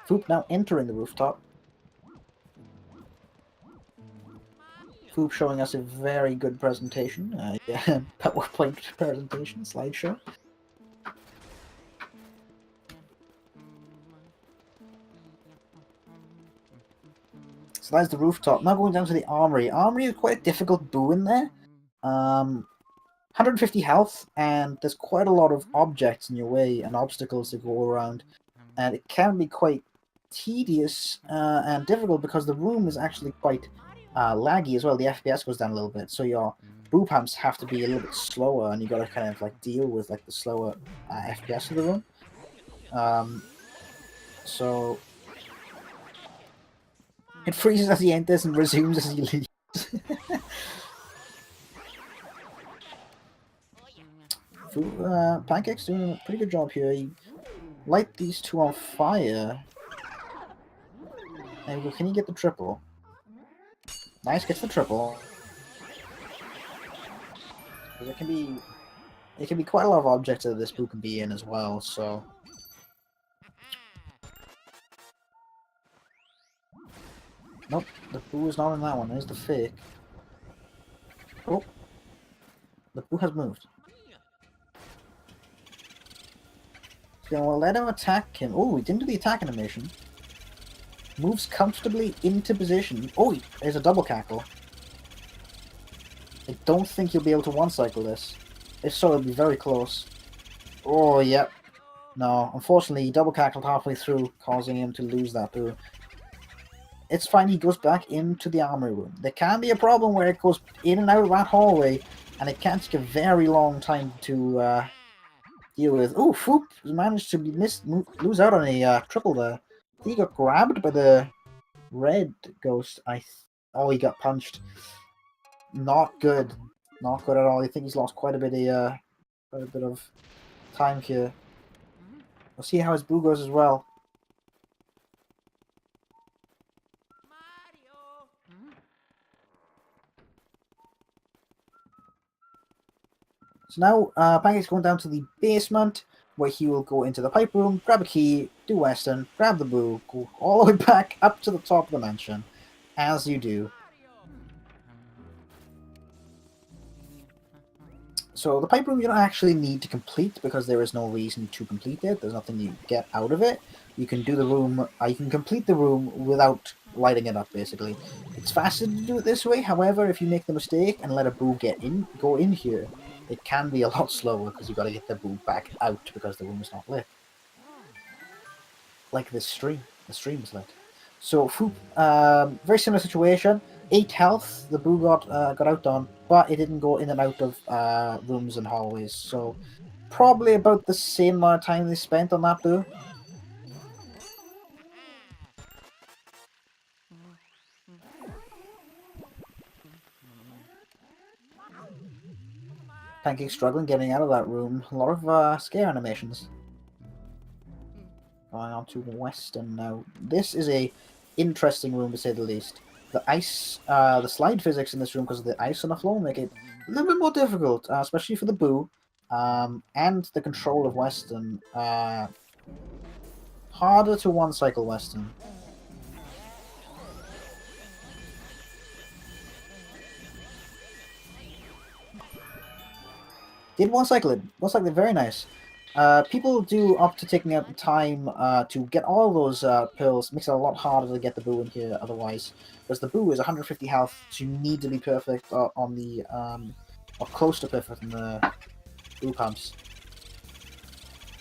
Foop now entering the rooftop. Foop showing us a very good presentation. Yeah, PowerPoint presentation, slideshow. So that's the rooftop. Now going down to the armory. Armory is quite a difficult boo in there. 150 health, and there's quite a lot of objects in your way and obstacles to go around. And it can be quite tedious and difficult because the room is actually quite laggy as well. The FPS goes down a little bit, so your boo pumps have to be a little bit slower, and you got to kind of like deal with like the slower FPS of the room. So it freezes as he enters and resumes as he leaves. Pancakes doing a pretty good job here. He light these two on fire. There we go. Can you get the triple? Nice, gets the triple. It can be quite a lot of objects that this boo can be in as well. So nope, the boo is not in that one. There's the fake. Oh, the boo has moved. So we'll let him attack him. Oh, he didn't do the attack animation. Moves comfortably into position. Oh, there's a double cackle. I don't think you'll be able to one-cycle this. If so, it'll be very close. Oh, yep. No, unfortunately, he double cackled halfway through, causing him to lose that boo. It's fine, he goes back into the armory room. There can be a problem where it goes in and out of that hallway, and it can take a very long time to deal with. Oh, Foop managed to lose out on a triple there. He got grabbed by the red ghost. Oh, he got punched. Not good. Not good at all. I think he's lost quite a bit of time here. We'll see how his boo goes as well. So now, Pancake's going down to the basement, where he will go into the pipe room, grab a key, do Western, grab the boo, go all the way back up to the top of the mansion, as you do. So the pipe room you don't actually need to complete, because there is no reason to complete it. There's nothing you get out of it. You can do the room. You can complete the room without lighting it up. Basically, it's faster to do it this way. However, if you make the mistake and let a boo go in here, it can be a lot slower because you've got to get the boo back out because the room is not lit. Like this stream. The stream is lit. So very similar situation. 8 health, the boo got outdone, but it didn't go in and out of rooms and hallways, so probably about the same amount of time they spent on that boo. Pancake struggling getting out of that room. A lot of scare animations. Going on to Western now. This is a interesting room to say the least. The ice, the slide physics in this room because of the ice on the floor make it a little bit more difficult, especially for the boo, and the control of Western. Harder to one-cycle Western. Did one-cycle it. One-cycle it, very nice. People do opt to taking out the time to get all those pearls. Makes it a lot harder to get the boo in here otherwise. Because the boo is 150 health, so you need to be perfect on the, or close to perfect on the boo pumps.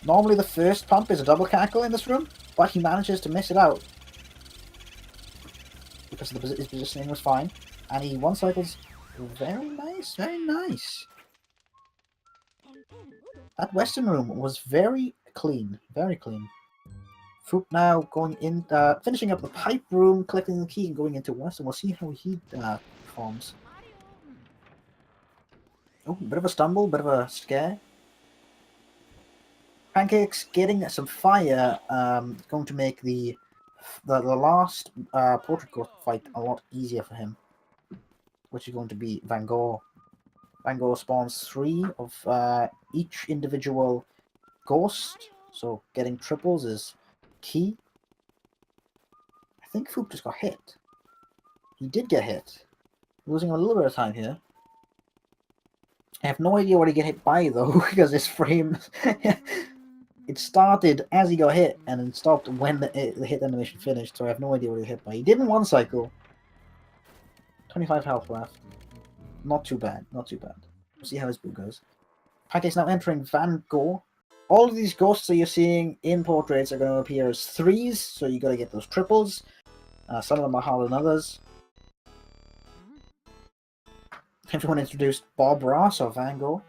Normally the first pump is a double cackle in this room, but he manages to miss it out. Because his positioning was fine. And he one-cycles very nice, very nice. That Western room was very clean, very clean. Foop now going in, finishing up the pipe room, collecting the key and going into Western. We'll see how he performs. Oh, bit of a stumble, bit of a scare. Pancakes getting some fire, going to make the last portrait ghost fight a lot easier for him. Which is going to be Van Gogh. Van Gogh spawns 3 of each individual ghost, so getting triples is key. I think Foop just got hit. He did get hit. Losing a little bit of time here. I have no idea what he get hit by though, because his frame it started as he got hit and then stopped when the hit animation finished, so I have no idea what he hit by. He did in one cycle. 25 health left. Not too bad, not too bad. We'll see how his boo goes. Pancake's now entering Van Gogh. All of these ghosts that you're seeing in portraits are going to appear as 3s, so you got to get those triples. Some of them are harder than others. Everyone introduced Bob Ross or Van Gogh,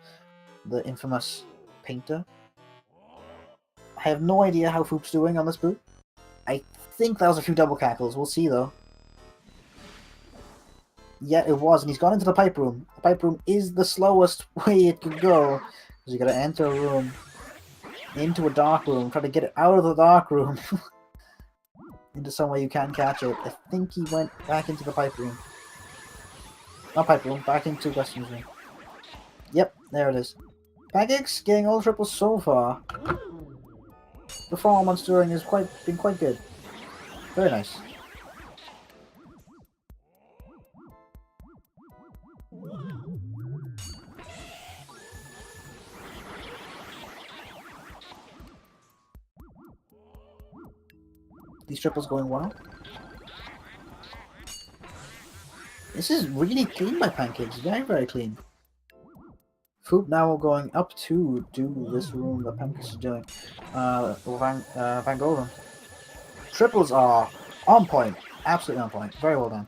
the infamous painter. I have no idea how Foop's doing on this boot. I think that was a few double cackles. We'll see though. Yeah, it was, and he's gone into the pipe room. The pipe room is the slowest way it could go. Because you gotta enter a room, into a dark room, try to get it out of the dark room, into somewhere you can catch it. I think he went back into the pipe room. Not pipe room, back into Weston's room. Yep, there it is. Pancakes getting all the triples so far. Performance during has been quite good. Very nice. These triples going well. This is really clean by Pancakes. Very, very clean. Foop now going up to do this room that Pancakes is doing. Van Gogh room. Triples are on point. Absolutely on point. Very well done.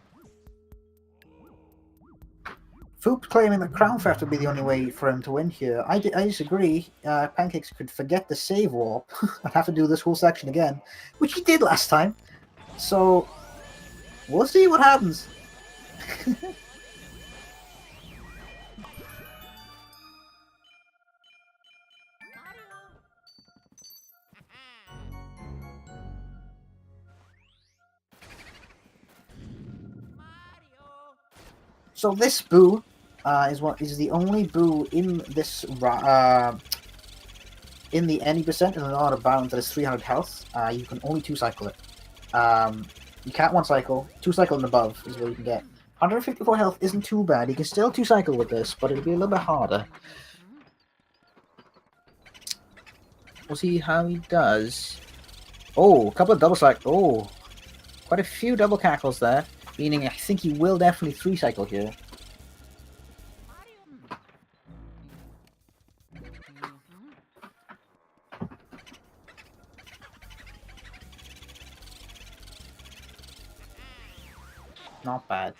Foop claiming that Crown Theft would be the only way for him to win here. I disagree. Pancakes could forget the save warp and have to do this whole section again, which he did last time. So, we'll see what happens. So this boo is the only boo in this in the any percent in an order bound that is 300 health. You can only 2-cycle it. You can't 1-cycle. 2-cycle and above is what you can get. 154 health isn't too bad. You can still 2-cycle with this, but it'll be a little bit harder. We'll see how he does. Oh, a couple of double cycle. Oh, quite a few double cackles there. Meaning, I think he will definitely 3-cycle here. Not bad.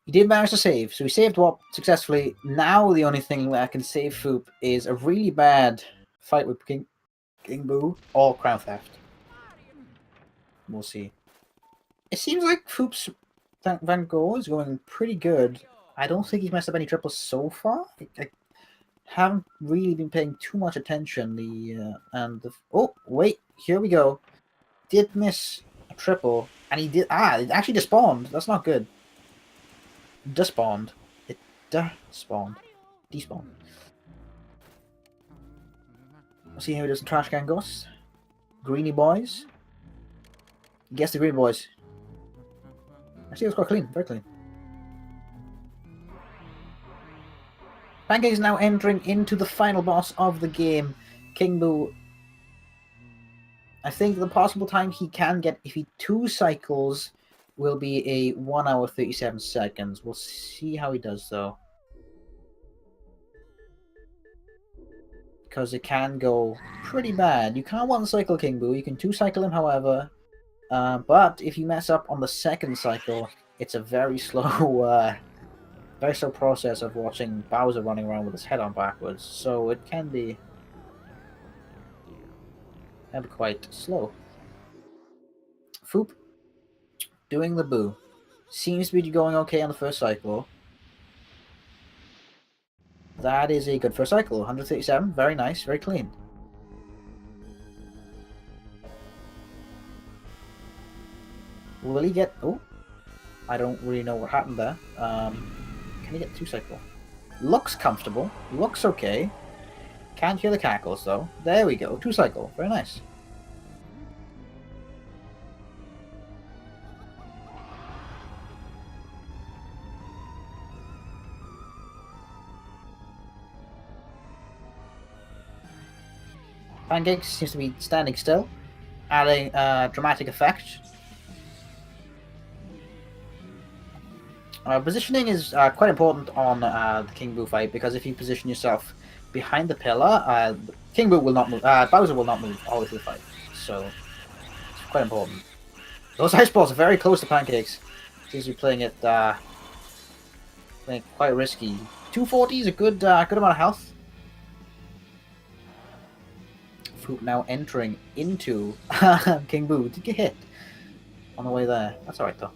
He did manage to save, so he saved Wop successfully. Now the only thing that can save Foop is a really bad fight with King Boo or Crown Theft. We'll see. It seems like Foop's Van Gogh is going pretty good. I don't think he's messed up any triples so far. I haven't really been paying too much attention. Oh wait, here we go. Did miss a triple, and he did. It actually despawned. That's not good. Despawned. It despawned. Despawned. We'll see how he does in Trash Can Ghosts. Greeny Boys. Guess the Green Boys. Actually, it was quite clean. Very clean. Pancake is now entering into the final boss of the game. King Boo. I think the possible time he can get, if he 2-cycles, will be a 1 hour 37 seconds. We'll see how he does, though. Because it can go pretty bad. You can't 1-cycle King Boo. You can 2-cycle him, however. But if you mess up on the 2nd cycle, it's a very slow process of watching Bowser running around with his head on backwards. So it can be quite slow. Foop doing the boo. Seems to be going okay on the first cycle. That is a good first cycle. 137, very nice, very clean. Will he get... Oh, I don't really know what happened there. Can he get 2-cycle? Looks comfortable. Looks okay. Can't hear the cackles, though. There we go. 2-cycle. Very nice. Pancakes seems to be standing still, adding dramatic effect. Positioning is quite important on the King Boo fight, because if you position yourself behind the pillar, King Boo will not move. Bowser will not move all the way through the fight, so it's quite important. Those ice balls are very close to Pancakes. Seems to be playing it quite risky. 240 is a good amount of health. Foop now entering into King Boo. Did get hit on the way there. That's alright though.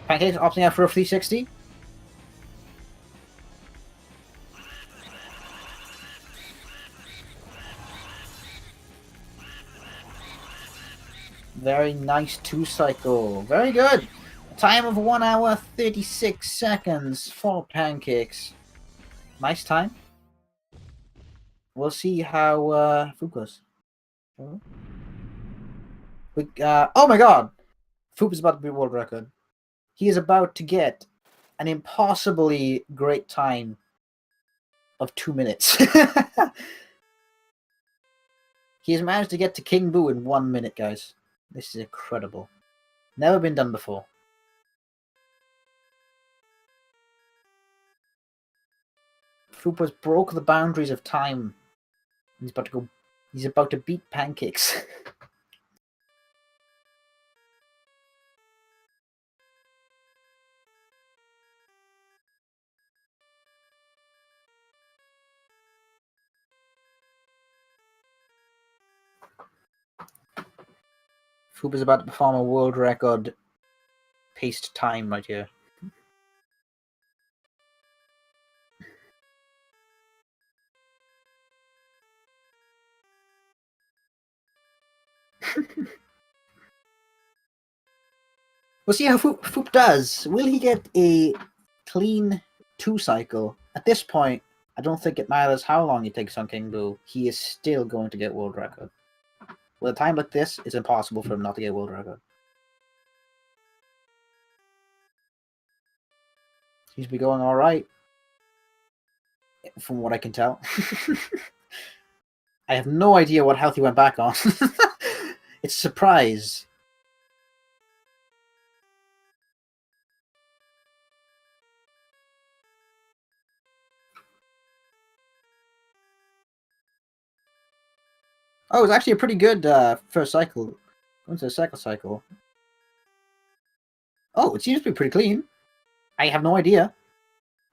Pancakes opting out for a 360. Very nice 2-cycle. Very good. Time of 1 hour 36 seconds for Pancakes. Nice time. We'll see how Foop goes. Oh my god! Foop is about to beat world record. He is about to get an impossibly great time of 2 minutes. He has managed to get to King Boo in 1 minute, guys. This is incredible. Never been done before. Foop has broke the boundaries of time. He's about to beat Pancakes. Foop is about to perform a world record paced time right here. We'll see how Foop does. Will he get a clean 2-cycle? At this point, I don't think it matters how long he takes on King Boo. He is still going to get world record. With a time like this, it's impossible for him not to get world record. Seems to be going all right, from what I can tell. I have no idea what health he went back on. It's a surprise. Oh, it was actually a pretty good first cycle. Going to the second cycle. Oh, it seems to be pretty clean. I have no idea.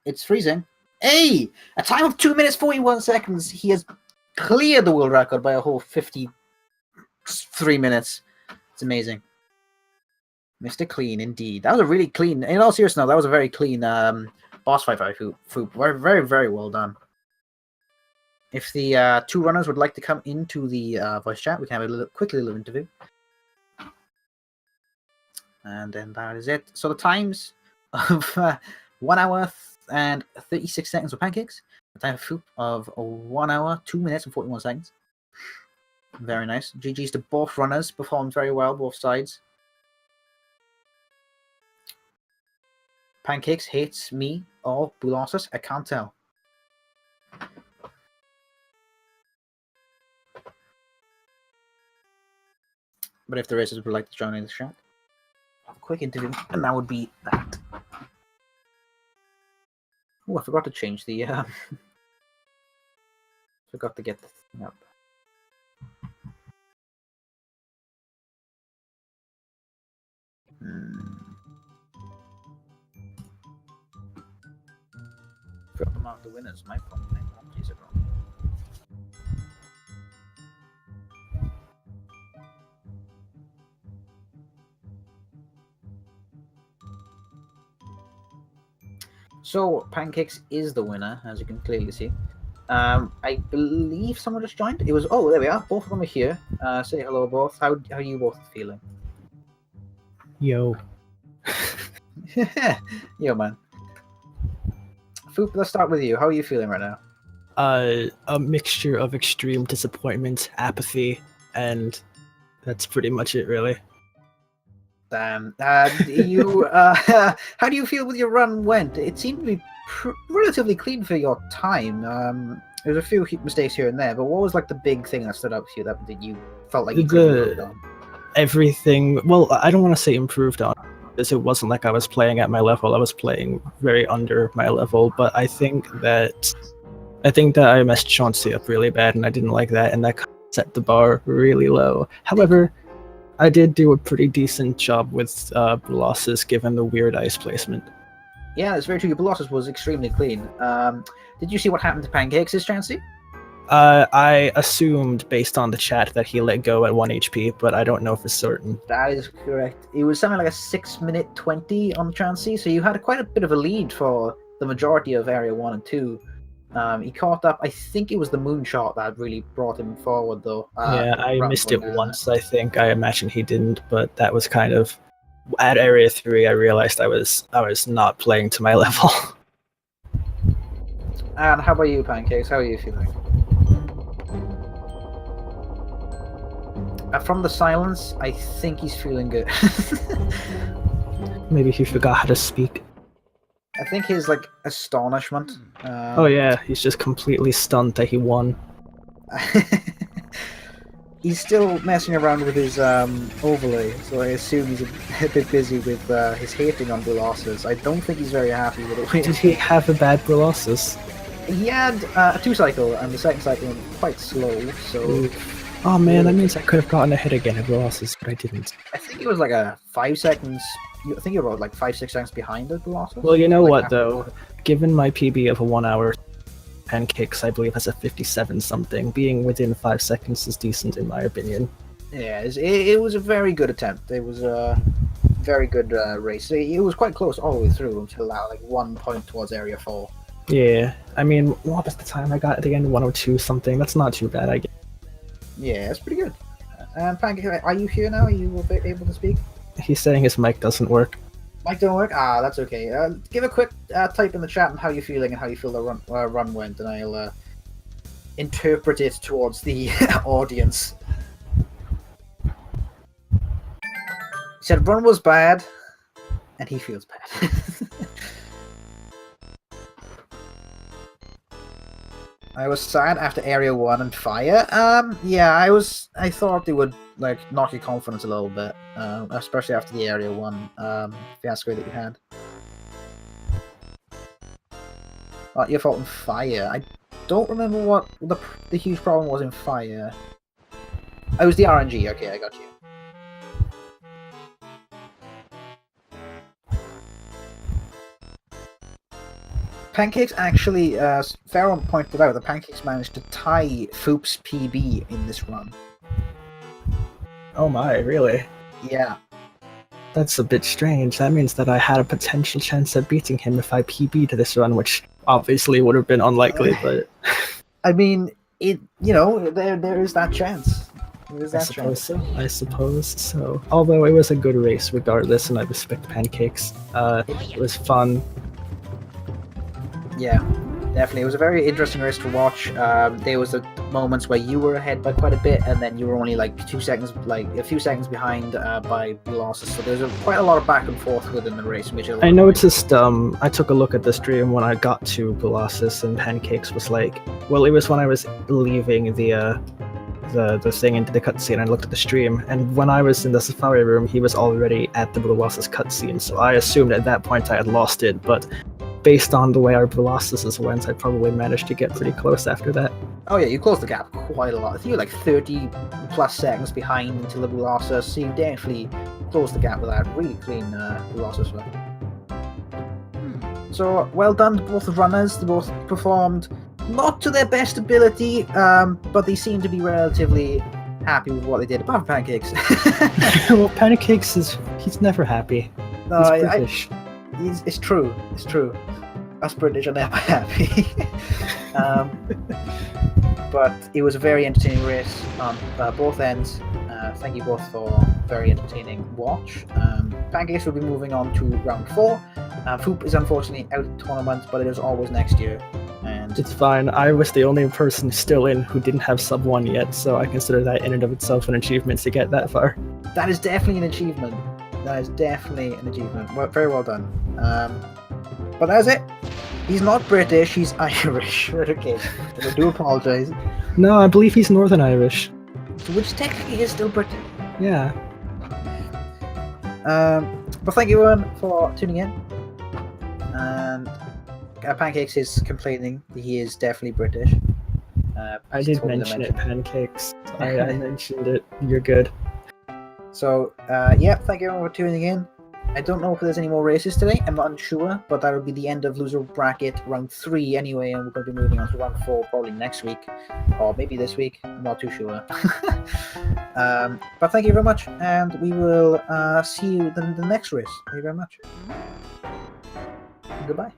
It's freezing. Hey! A time of 2 minutes 41 seconds. He has cleared the world record by a whole 53 minutes. It's amazing. Mr. Clean, indeed. That was a really clean... In all seriousness, that was a very clean boss fight by Foop. Very, very, very well done. If the two runners would like to come into the voice chat, we can have a quickly little interview. And then that is it. So the times of 1 hour and 36 seconds for Pancakes. The time of Foop of 1 hour, 2 minutes and 41 seconds. Very nice. GG's to both runners. Performed very well, both sides. Pancakes hates me or Boulances. I can't tell. But if the racers would like to join in the chat, have a quick interview, and that would be that. Oh, I forgot to change the... forgot to get the thing up. Forgot to mark the winners. My fault. Apologies, everyone. So, Pancakes is the winner, as you can clearly see. I believe someone just joined. It was... Oh, there we are. Both of them are here. Say hello, both. How are you both feeling? Yo. Yo, man. Foop, let's start with you. How are you feeling right now? A mixture of extreme disappointment, apathy, and that's pretty much it, really. Damn. How do you feel with your run went? It seemed to be relatively clean for your time. There's a few mistakes here and there, but what was like the big thing that stood out for you that you felt like you improved on? Everything. Well, I don't want to say improved on, because it wasn't like I was playing at my level. I was playing very under my level, but I think that I messed Chauncey up really bad, and I didn't like that, and that set the bar really low. However, I did do a pretty decent job with losses given the weird ice placement. Yeah, it's very true. Your losses was extremely clean. Did you see what happened to Pancakes, Chancey? I assumed based on the chat that he let go at 1 HP, but I don't know for certain. That is correct. It was something like a 6-minute 20 on Chansey, so you had quite a bit of a lead for the majority of Area 1 and 2. He caught up. I think it was the moonshot that really brought him forward, though. Yeah, I missed it once, I think. I imagine he didn't, but that was kind of... At Area 3, I realized I was not playing to my level. And how about you, Pancakes? How are you feeling? From the silence, I think he's feeling good. Maybe he forgot how to speak. I think his astonishment. Oh yeah, he's just completely stunned that he won. He's still messing around with his overlay, so I assume he's a bit busy with his hating on Colossus. I don't think he's very happy with it. Did he have a bad Colossus? He had a 2-cycle, and the second cycle went quite slow, so... Ooh. Oh man, that means I could have gotten ahead again at Colossus, but I didn't. I think it was like a 5 seconds... I think you were like 5-6 seconds behind the Colossus. Well, you know what though? Given my PB of a 1 hour, Pancakes I believe has a 57 something. Being within 5 seconds is decent in my opinion. Yeah, it was a very good attempt. It was a very good race. It was quite close all the way through until like 1 point towards Area 4. Yeah, I mean, what was the time I got at the end? 102 something. That's not too bad, I guess. Yeah, it's pretty good. Pancake, are you here now? Are you able to speak? He's saying his mic doesn't work. Mic don't work? Ah, that's okay. Give a quick type in the chat on how you're feeling and how you feel the run went, and I'll interpret it towards the audience. He said run was bad, and he feels bad. I was sad after Area 1 and Fire. Yeah, I thought they would knock your confidence a little bit, especially after the Area 1 fiasco that you had. Your fault in Fire. I don't remember what the huge problem was in Fire. Oh, it was the RNG. Okay, I got you. Pancakes actually, Farron pointed out that Pancakes managed to tie Foop's PB in this run. Oh my, really? Yeah. That's a bit strange. That means that I had a potential chance at beating him if I PB'd this run, which obviously would have been unlikely, but... I mean, there is that chance. I suppose so. Although it was a good race regardless, and I respect Pancakes. It was fun. Yeah, definitely. It was a very interesting race to watch. There was moments where you were ahead by quite a bit, and then you were only a few seconds behind by losses. So there's quite a lot of back and forth within the race. Which I noticed. I took a look at the stream when I got to Colossus, and Pancakes was like, well, it was when I was leaving the thing into the cutscene. I looked at the stream, and when I was in the Safari room, he was already at the Colossus cutscene. So I assumed at that point I had lost it, but. Based on the way our Colossus went, I probably managed to get pretty close after that. Oh yeah, you closed the gap quite a lot. I think you were 30 plus seconds behind until the Colossus, so you definitely closed the gap with that really clean Colossus run. So well done to both runners. They both performed not to their best ability, but they seem to be relatively happy with what they did. Apart from Pancakes. Well, Pancakes he's never happy. No, he's British. It's true. It's true. Us British are never happy. But it was a very entertaining race on both ends. Thank you both for a very entertaining watch. Pancakes will be moving on to round 4. Foop is unfortunately out of the tournament, but it is always next year. And it's fine. I was the only person still in who didn't have sub 1 yet, so I consider that in and of itself an achievement to get that far. That is definitely an achievement. That is definitely an achievement. Very well done. But that's it. He's not British, he's Irish. Okay, I do apologise. No, I believe he's Northern Irish. So which technically is still British. Yeah. But thank you everyone for tuning in. And Pancakes is complaining that he is definitely British. I did mention it, Pancakes. I mentioned it. You're good. So, yeah, thank you everyone for tuning in. I don't know if there's any more races today. I'm not unsure, but that'll be the end of loser bracket round 3 anyway, and we're going to be moving on to round 4 probably next week, or maybe this week. I'm not too sure. But thank you very much, and we will see you in the next race. Thank you very much. Goodbye.